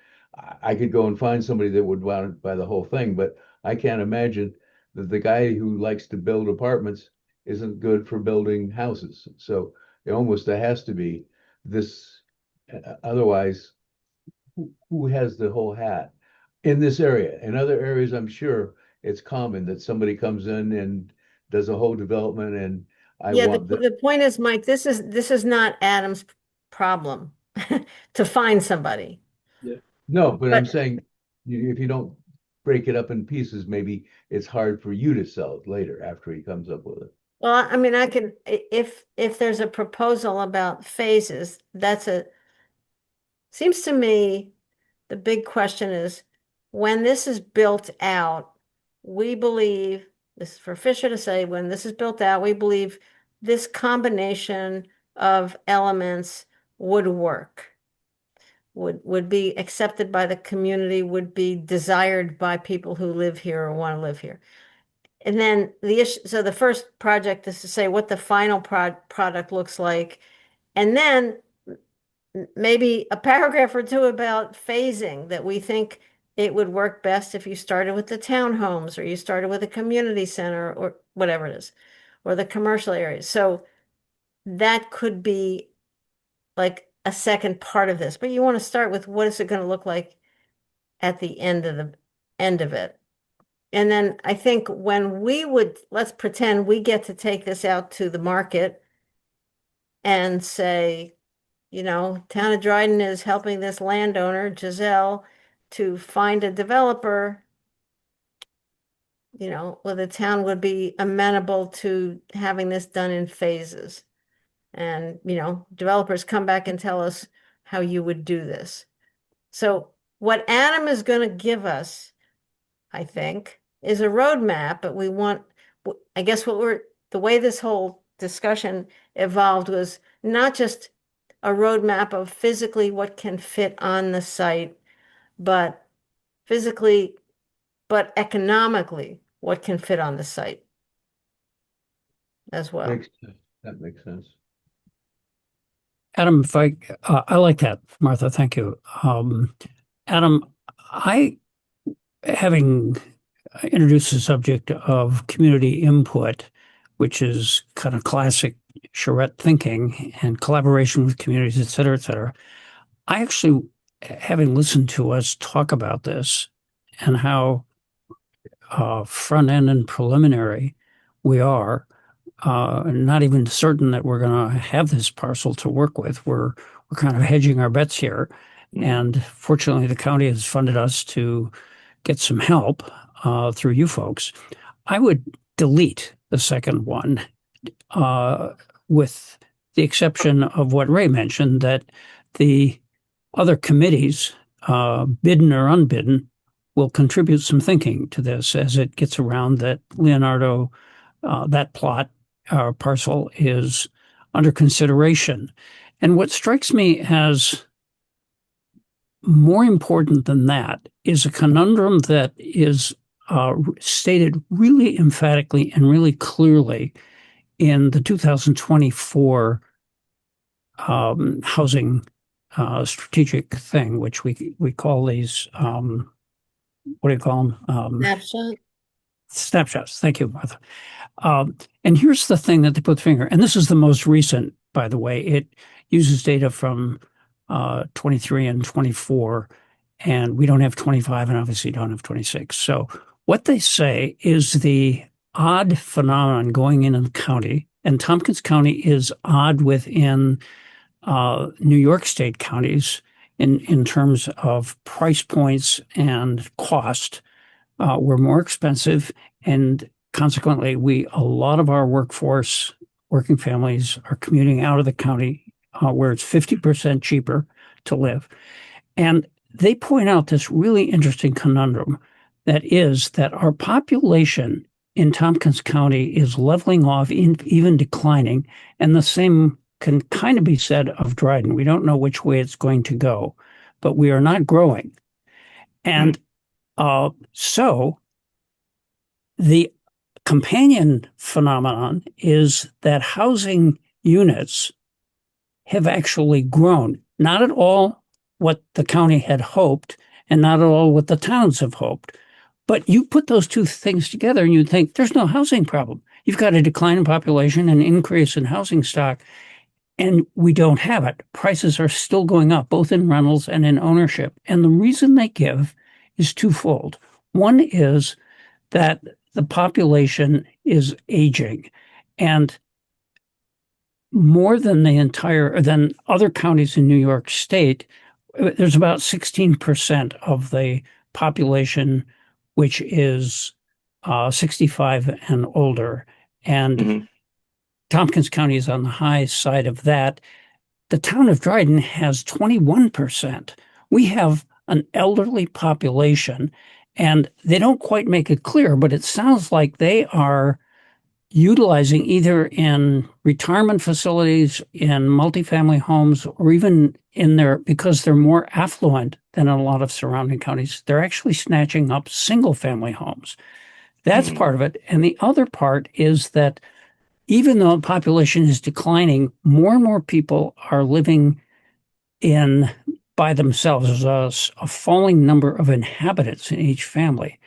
I could go and find somebody that would want to buy the whole thing. But I can't imagine that the guy who likes to build apartments isn't good for building houses. So it almost has to be this. Otherwise, who has the whole hat in this area? In other areas, I'm sure it's common that somebody comes in and does a whole development, and I Yeah, want the point is, Mike, this is not Adam's problem to find somebody. No, but I'm But saying if you don't break it up in pieces, maybe it's hard for you to sell it later after he comes up with it. well, I mean, I could, if there's a proposal about phases, seems to me the big question is, when this is built out, we believe, this is for Fisher to say, when this is built out, we believe this combination of elements would work, would be accepted by the community, would be desired by people who live here or want to live here. And then the issue, so the first project is to say what the final product looks like. And then maybe a paragraph or two about phasing, that we think it would work best if you started with the townhomes, or you started with a community center, or whatever it is, or the commercial areas. So that could be like a second part of this, but you want to start with what is it going to look like at the end of it. And then I think when let's pretend we get to take this out to the market and say, Town of Dryden is helping this landowner, Giselle, to find a developer, well, the town would be amenable to having this done in phases. And, developers come back and tell us how you would do this. So what Adam is going to give us, I think, is a roadmap, but I guess the way this whole discussion evolved was not just a roadmap of physically what can fit on the site, but physically, but economically, what can fit on the site as well. That makes sense. Adam, if I like that, Martha, thank you. Adam, having introduced the subject of community input, which is kind of classic charrette thinking and collaboration with communities, et cetera, I actually, having listened to us talk about this and how front end and preliminary we are, not even certain that we're going to have this parcel to work with. We're kind of hedging our bets here. And fortunately, the county has funded us to get some help through you folks. I would delete the second one, with the exception of what Ray mentioned, that the other committees, bidden or unbidden, will contribute some thinking to this as it gets around that Leonardo, that plot, parcel is under consideration. And what strikes me as more important than that is a conundrum that is stated really emphatically and really clearly in the 2024 housing strategic thing, which we call these, what do you call them? Snapshot. Snapshots. Thank you, Martha. And here's the thing that they put the finger, and this is the most recent, by the way. It uses data from 23 and 24, and we don't have 25 and obviously don't have 26. So what they say is the odd phenomenon going in the county, and Tompkins County is odd within New York State counties in terms of price points and cost. We're more expensive, and consequently, a lot of our workforce, working families, are commuting out of the county where it's 50% cheaper to live. And they point out this really interesting conundrum that is that our population in Tompkins County is leveling off, even declining, and the same can kind of be said of Dryden. We don't know which way it's going to go, but we are not growing. And so the companion phenomenon is that housing units have actually grown, not at all what the county had hoped and not at all what the towns have hoped. But you put those two things together and you think there's no housing problem. You've got a decline in population, an increase in housing stock, and we don't have it. Prices are still going up, both in rentals and in ownership. And the reason they give is twofold. One is that the population is aging, and more than than other counties in New York State, there's about 16% of the population which is 65 and older. And Tompkins County is on the high side of that. The town of Dryden has 21%. We have an elderly population, and they don't quite make it clear, but it sounds like they are utilizing either in retirement facilities, in multifamily homes, or even because they're more affluent than in a lot of surrounding counties, they're actually snatching up single family homes. That's part of it. And the other part is that even though the population is declining, more and more people are living by themselves. There's a falling number of inhabitants in each family.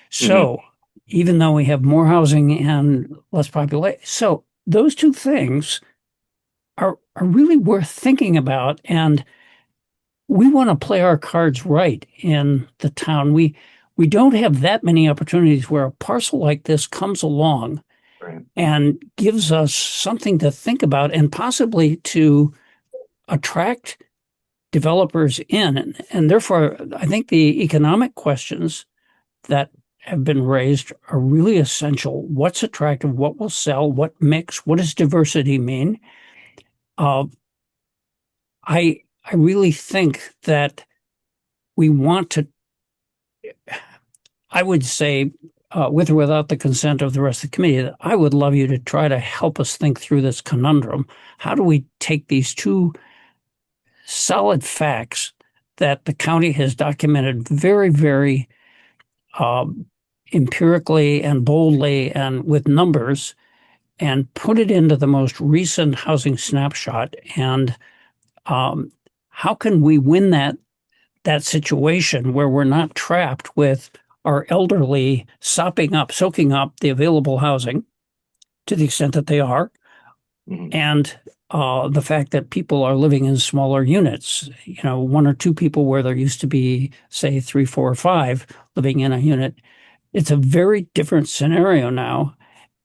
So even though we have more housing and less population, so those two things are really worth thinking about. And we want to play our cards right in the town. We don't have that many opportunities where a parcel like this comes along and gives us something to think about and possibly to attract developers in. And therefore, I think the economic questions that have been raised are really essential. What's attractive? What will sell? What mix? What does diversity mean? I really think that we want to, I would say, with or without the consent of the rest of the committee, that I would love you to try to help us think through this conundrum. How do we take these two solid facts that the county has documented very, very empirically and boldly and with numbers, and put it into the most recent housing snapshot? And how can we win that situation where we're not trapped with our elderly soaking up the available housing to the extent that they are, and the fact that people are living in smaller units, one or two people where there used to be, say, 3, 4, or 5 living in a unit. It's a very different scenario now.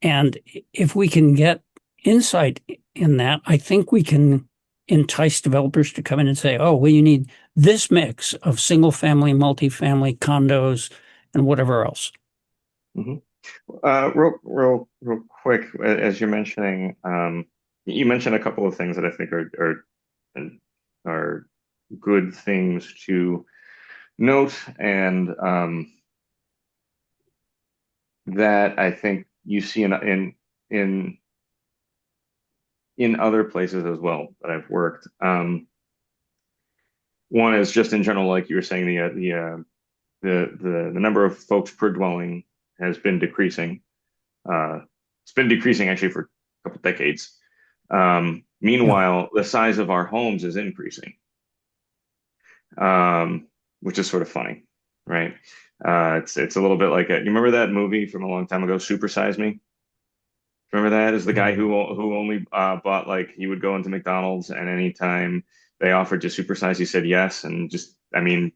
And if we can get insight in that, I think we can entice developers to come in and say, oh, well, you need this mix of single family, multifamily, condos, and whatever else. Real quick, as you're mentioning, you mentioned a couple of things that I think are good things to note, and that I think you see in other places as well that I've worked. One is just in general, like you were saying, the the number of folks per dwelling has been decreasing. It's been decreasing actually for a couple decades. Meanwhile, the size of our homes is increasing, which is sort of funny, right? It's a little bit like you remember that movie from a long time ago, Super Size Me? Remember that? Is the guy who only bought, like, he would go into McDonald's and anytime they offered to supersize, he said yes, and just, I mean,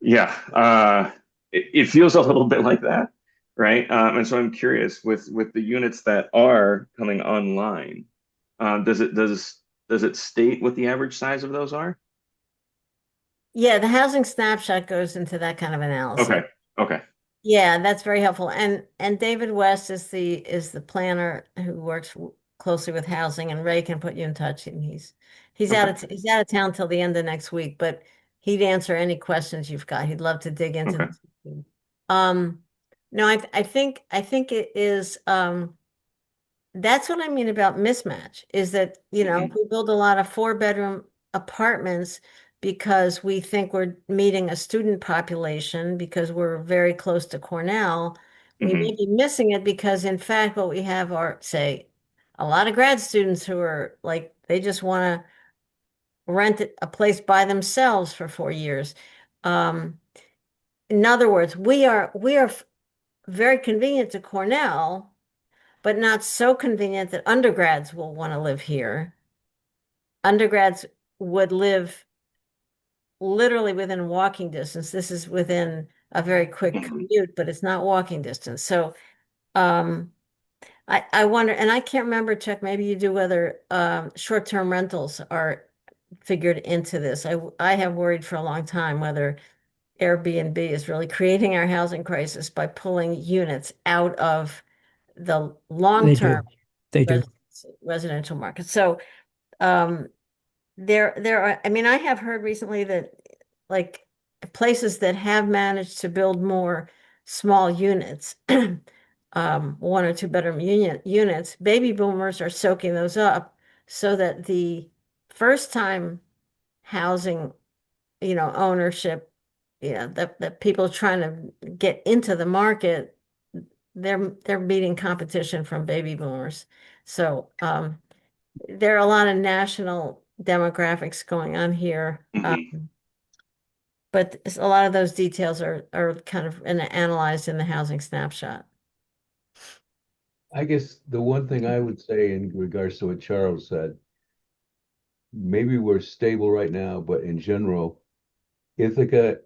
yeah, it feels a little bit like that, right? And so I'm curious with the units that are coming online, does it state what the average size of those are? Yeah, the housing snapshot goes into that kind of analysis. Okay, okay, Yeah, that's very helpful. And David West is the planner who works closely with housing, and Ray can put you in touch. And he's okay, he's out of town till the end of next week, but he'd answer any questions you've got. He'd love to dig into okay. this. Um, no, I think it is that's what I mean about mismatch, is that, Mhm, we build a lot of 4-bedroom apartments because we think we're meeting a student population because we're very close to Cornell. We may mhm, be missing it because, in fact, what we have are, say, a lot of grad students who are like, they just want to rent a place by themselves for 4 years. Um, in other words, we are very convenient to Cornell, but not so convenient that undergrads will want to live here. Undergrads would live literally within walking distance. This is within a very quick mhm. commute, but it's not walking distance. So um, I wonder, and I can't remember, Chuck, maybe you do, whether short-term rentals are figured into this. I have worried for a long time whether Airbnb is really creating our housing crisis by pulling units out of the They long-term do. They do. residential market. So um, there are, I mean, I have heard recently that, like, places that have managed to build more small units, 1 or 2 bedroom units, baby boomers are soaking those up so that the first time housing, ownership, that people trying to get into the market, they're meeting competition from baby boomers. So there are a lot of national demographics going on here. Mhm. But a lot of those details are kind of analyzed in the housing snapshot. I guess the one thing I would say in regards to what Charles said, maybe we're stable right now, but in general, Ithaca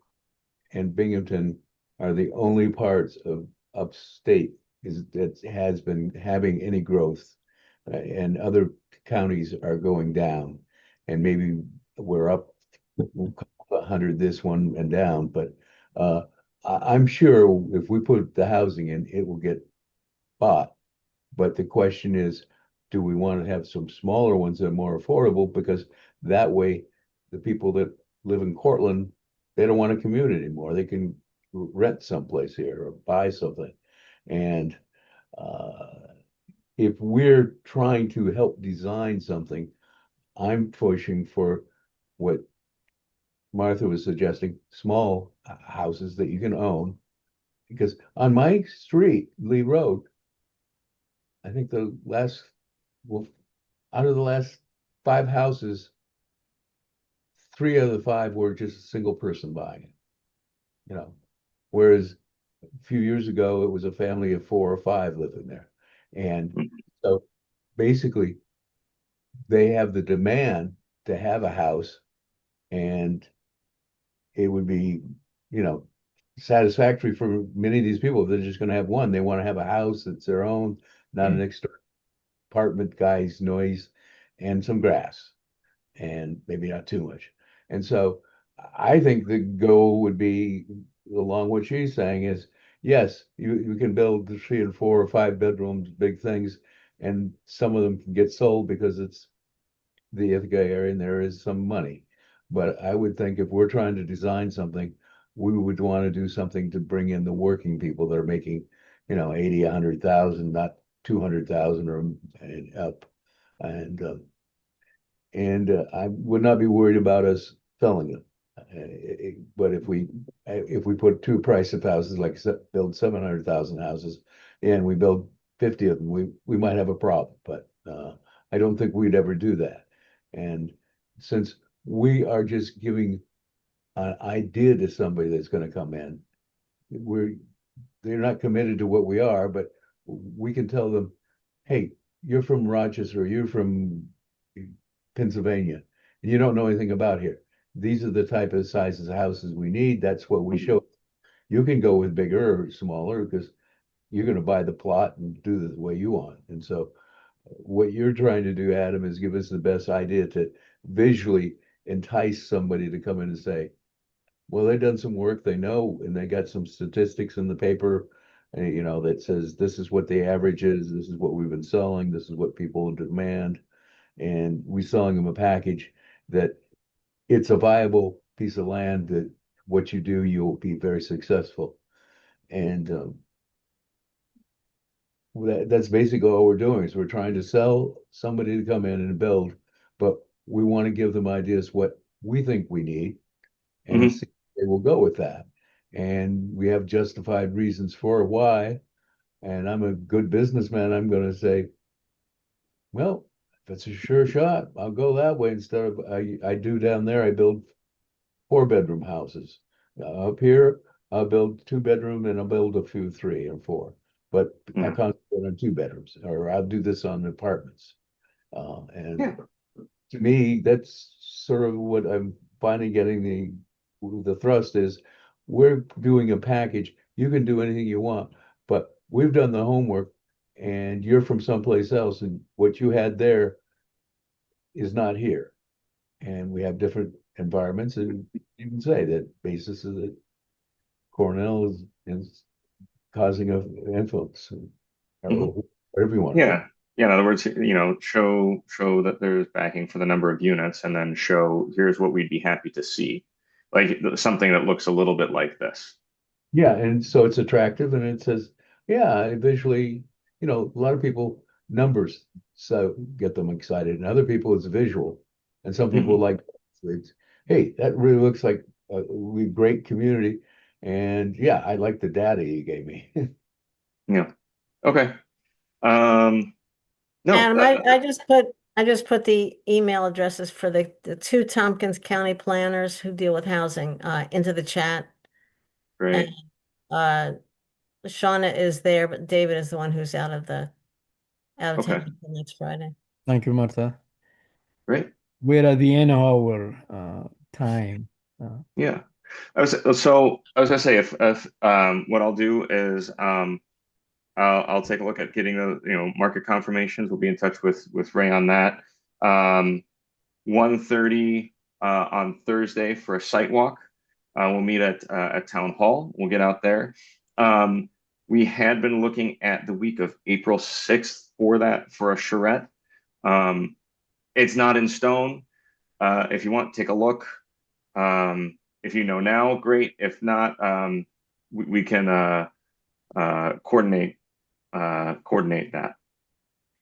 and Binghamton are the only parts of upstate that has been having any growth, and other counties are going down. And maybe we're up 100 this one and down, but I'm sure if we put the housing in, it will get bought. But the question is, do we want to have some smaller ones that are more affordable? Because that way, the people that live in Cortland, they don't want to commute anymore. They can rent someplace here or buy something. And if we're trying to help design something, I'm pushing for what Martha was suggesting, small houses that you can own. Because on my street, Lee Road, I think well, out of the last 5 houses, 3 of the 5 were just a single person buying it, you know. Whereas a few years ago, it was a family of 4 or 5 living there. And so basically, they have the demand to have a house, and it would be, you know, satisfactory for many of these people. If they're just going to have one, they want to have a house that's their own, not an extra apartment guy's noise, and some grass, and maybe not too much. And so I think the goal would be, along what she's saying, is yes, you can build the 3 and 4 or 5 bedrooms, big things, and some of them can get sold because it's the Ithaca area and there is some money. But I would think if we're trying to design something, we would want to do something to bring in the working people that are making, 80, 100,000, not 200,000 or and up. And I would not be worried about us selling it. But if we put two price of houses, like build 700,000 houses, and we build 50 of them, we might have a problem. But I don't think we'd ever do that. And since we are just giving an idea to somebody that's going to come in, they're not committed to what we are, but we can tell them, hey, you're from Rochester, you're from Pennsylvania, and you don't know anything about here. These are the type of sizes of houses we need. That's what we show. You can go with bigger or smaller because you're going to buy the plot and do it the way you want. And so what you're trying to do, Adam, is give us the best idea to visually entice somebody to come in and say, well, they've done some work, they know, and they got some statistics in the paper, that says this is what the average is, this is what we've been selling, this is what people demand, and we're selling them a package that it's a viable piece of land that what you do, you'll be very successful. And that's basically all we're doing is we're trying to sell somebody to come in and build, but we want to give them ideas what we think we need and see if they will go with that. And we have justified reasons for why. And I'm a good businessman. I'm going to say, well, if it's a sure shot, I'll go that way instead of I do down there. I build 4-bedroom houses. Up here, I'll build 2-bedroom and I'll build a few 3 or 4. But I concentrate on 2 bedrooms, or I'll do this on apartments. And to me, that's sort of what I'm finally getting the thrust is. We're doing a package. You can do anything you want, but we've done the homework, and you're from someplace else, and what you had there is not here. And we have different environments, and you can say that basis of that Cornell is causing an influence, or everyone. Yeah. In other words, show that there's backing for the number of units, and then show here's what we'd be happy to see, like something that looks a little bit like this. Yeah, and so it's attractive, and it says, yeah, visually, a lot of people numbers so get them excited, and other people it's visual, and some people like, hey, that really looks like a great community, and yeah, I like the data you gave me. Yeah. Okay. No, Adam, I just put the email addresses for the 2 Tompkins County planners who deal with housing into the chat. great. And Shauna is there, but David is the one who's out of town Okay. until next Friday. Thank you, Martha. Great. We're at the end of our time. Yeah. I was gonna say if what I'll do is I'll take a look at getting the market confirmations. We'll be in touch with Ray on that. 1:30 on Thursday for a site walk. We'll meet at Town Hall. We'll get out there. We had been looking at the week of April 6th for a charrette. It's not in stone. If you want, take a look. If you know now, great. If not, we can coordinate that.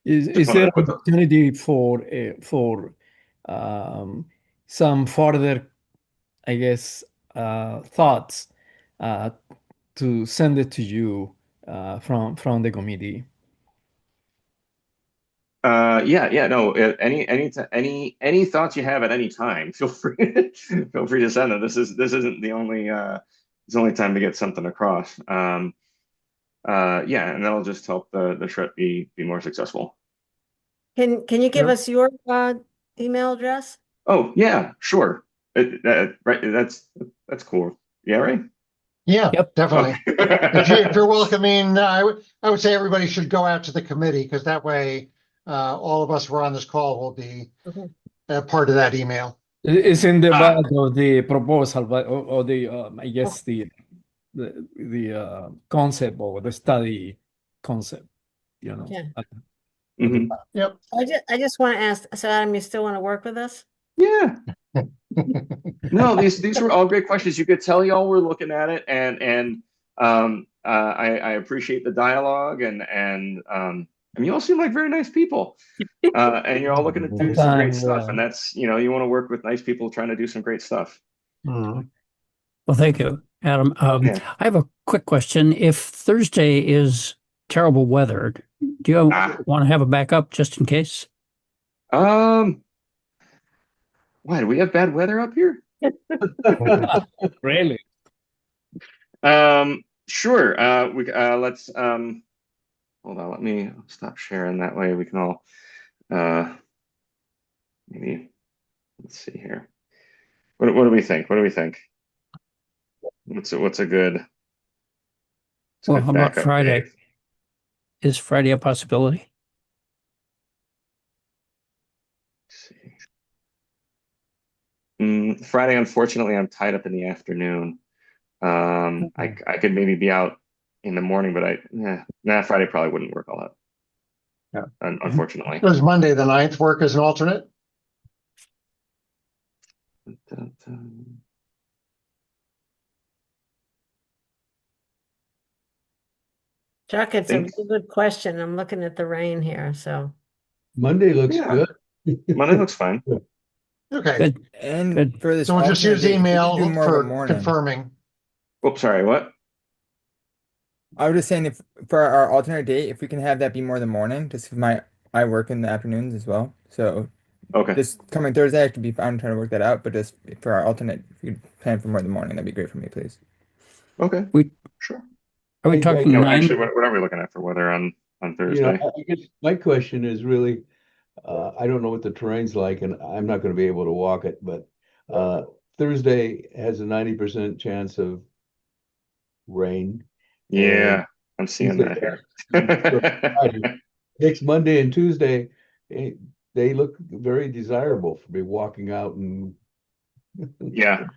Is there an opportunity for some further, I guess, thoughts to send it to you from the committee? No, any thoughts you have at any time, feel free to send them. This isn't the only time to get something across. And that'll just help the trip be more successful. Can you give us your email address? Oh yeah, sure. Right, that's cool. Yeah, right. Yeah, Yep. definitely. If you're welcoming, I would say everybody should go out to the committee, because that way all of us who are on this call will be part of that email. It's in the back of the proposal, but or the I guess the concept or the study concept, Yeah. Yep. I just want to ask, so Adam, you still want to work with us? Yeah. No, these were all great questions. You could tell y'all were looking at it, and I appreciate the dialogue, and you all seem like very nice people, and you're all looking to do some great stuff, and that's you want to work with nice people trying to do some great stuff. Hmm. Well, thank you, Adam. Yeah. I have a quick question. If Thursday is terrible weather, do you want to have a backup just in case? Why do we have bad weather up here? Really? Sure. Let's hold on, let me stop sharing, that way we can all maybe, let's see here. What do we think? What do we think? What's a good Well, how about backup Friday? day? Is Friday a possibility? Let's see. Friday, unfortunately, I'm tied up in the afternoon. I could maybe be out in the morning, but Friday probably wouldn't work all that. Yeah. Unfortunately. Does Monday the 9th work as an alternate? Chuck, it's a Think- really good question. I'm looking at the rain here, so. Monday looks Yeah. good. Monday looks fine. Okay, Good. And Good. for this so we'll just alternate use date, if we could do email more of a for morning. confirming. Oops, sorry, what? I was just saying, if for our alternate date, if we can have that be more in the morning, just because I work in the afternoons as well. So Okay. this coming Thursday, I could be fine trying to work that out. But just for our alternate, if we could plan for more in the morning, that'd be great for me, please. Okay. We Sure. Are we I- talking No, 9? actually, what are we looking at for weather on You know, Thursday? I guess my question is really, I don't know what the terrain's like, and I'm not going to be able to walk it, but Thursday has a 90% chance of rain. Yeah, I'm seeing Tuesday that has- here. Next Monday and Tuesday, they look very desirable for me walking out and Yeah.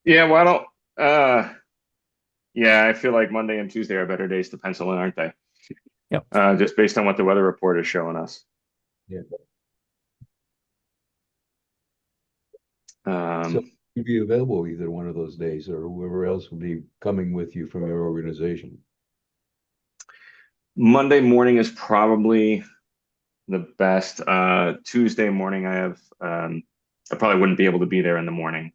Yeah, why don't yeah, I feel like Monday and Tuesday are better days to pencil in, aren't they? Yep. Just based on what the weather report is showing us. Yeah. Um, So you'd be available either one of those days, or whoever else will be coming with you from your organization. Monday morning is probably the best. Tuesday morning, I probably wouldn't be able to be there in the morning.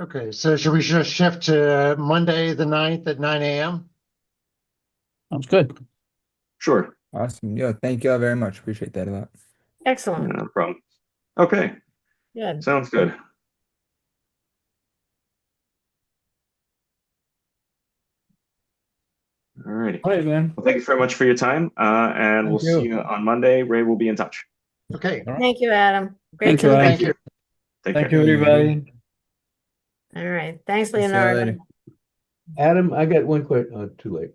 Okay, so should we just shift to Monday, the 9th at 9 a.m.? Sounds good. Sure. Awesome. Yo, thank you all very much. Appreciate that a lot. Excellent. No problem. Okay, Good. sounds good. All righty. All right, then. Well, thank you very much for your time, and we'll Thank you. see you on Monday. Ray will be in touch. Okay, Thank you, Adam. Great Thank to you, meet Adam. thank you. Take Thank care. you, everybody. All right. Thanks, See you Leonardo. later. Adam, I got one question. Too late.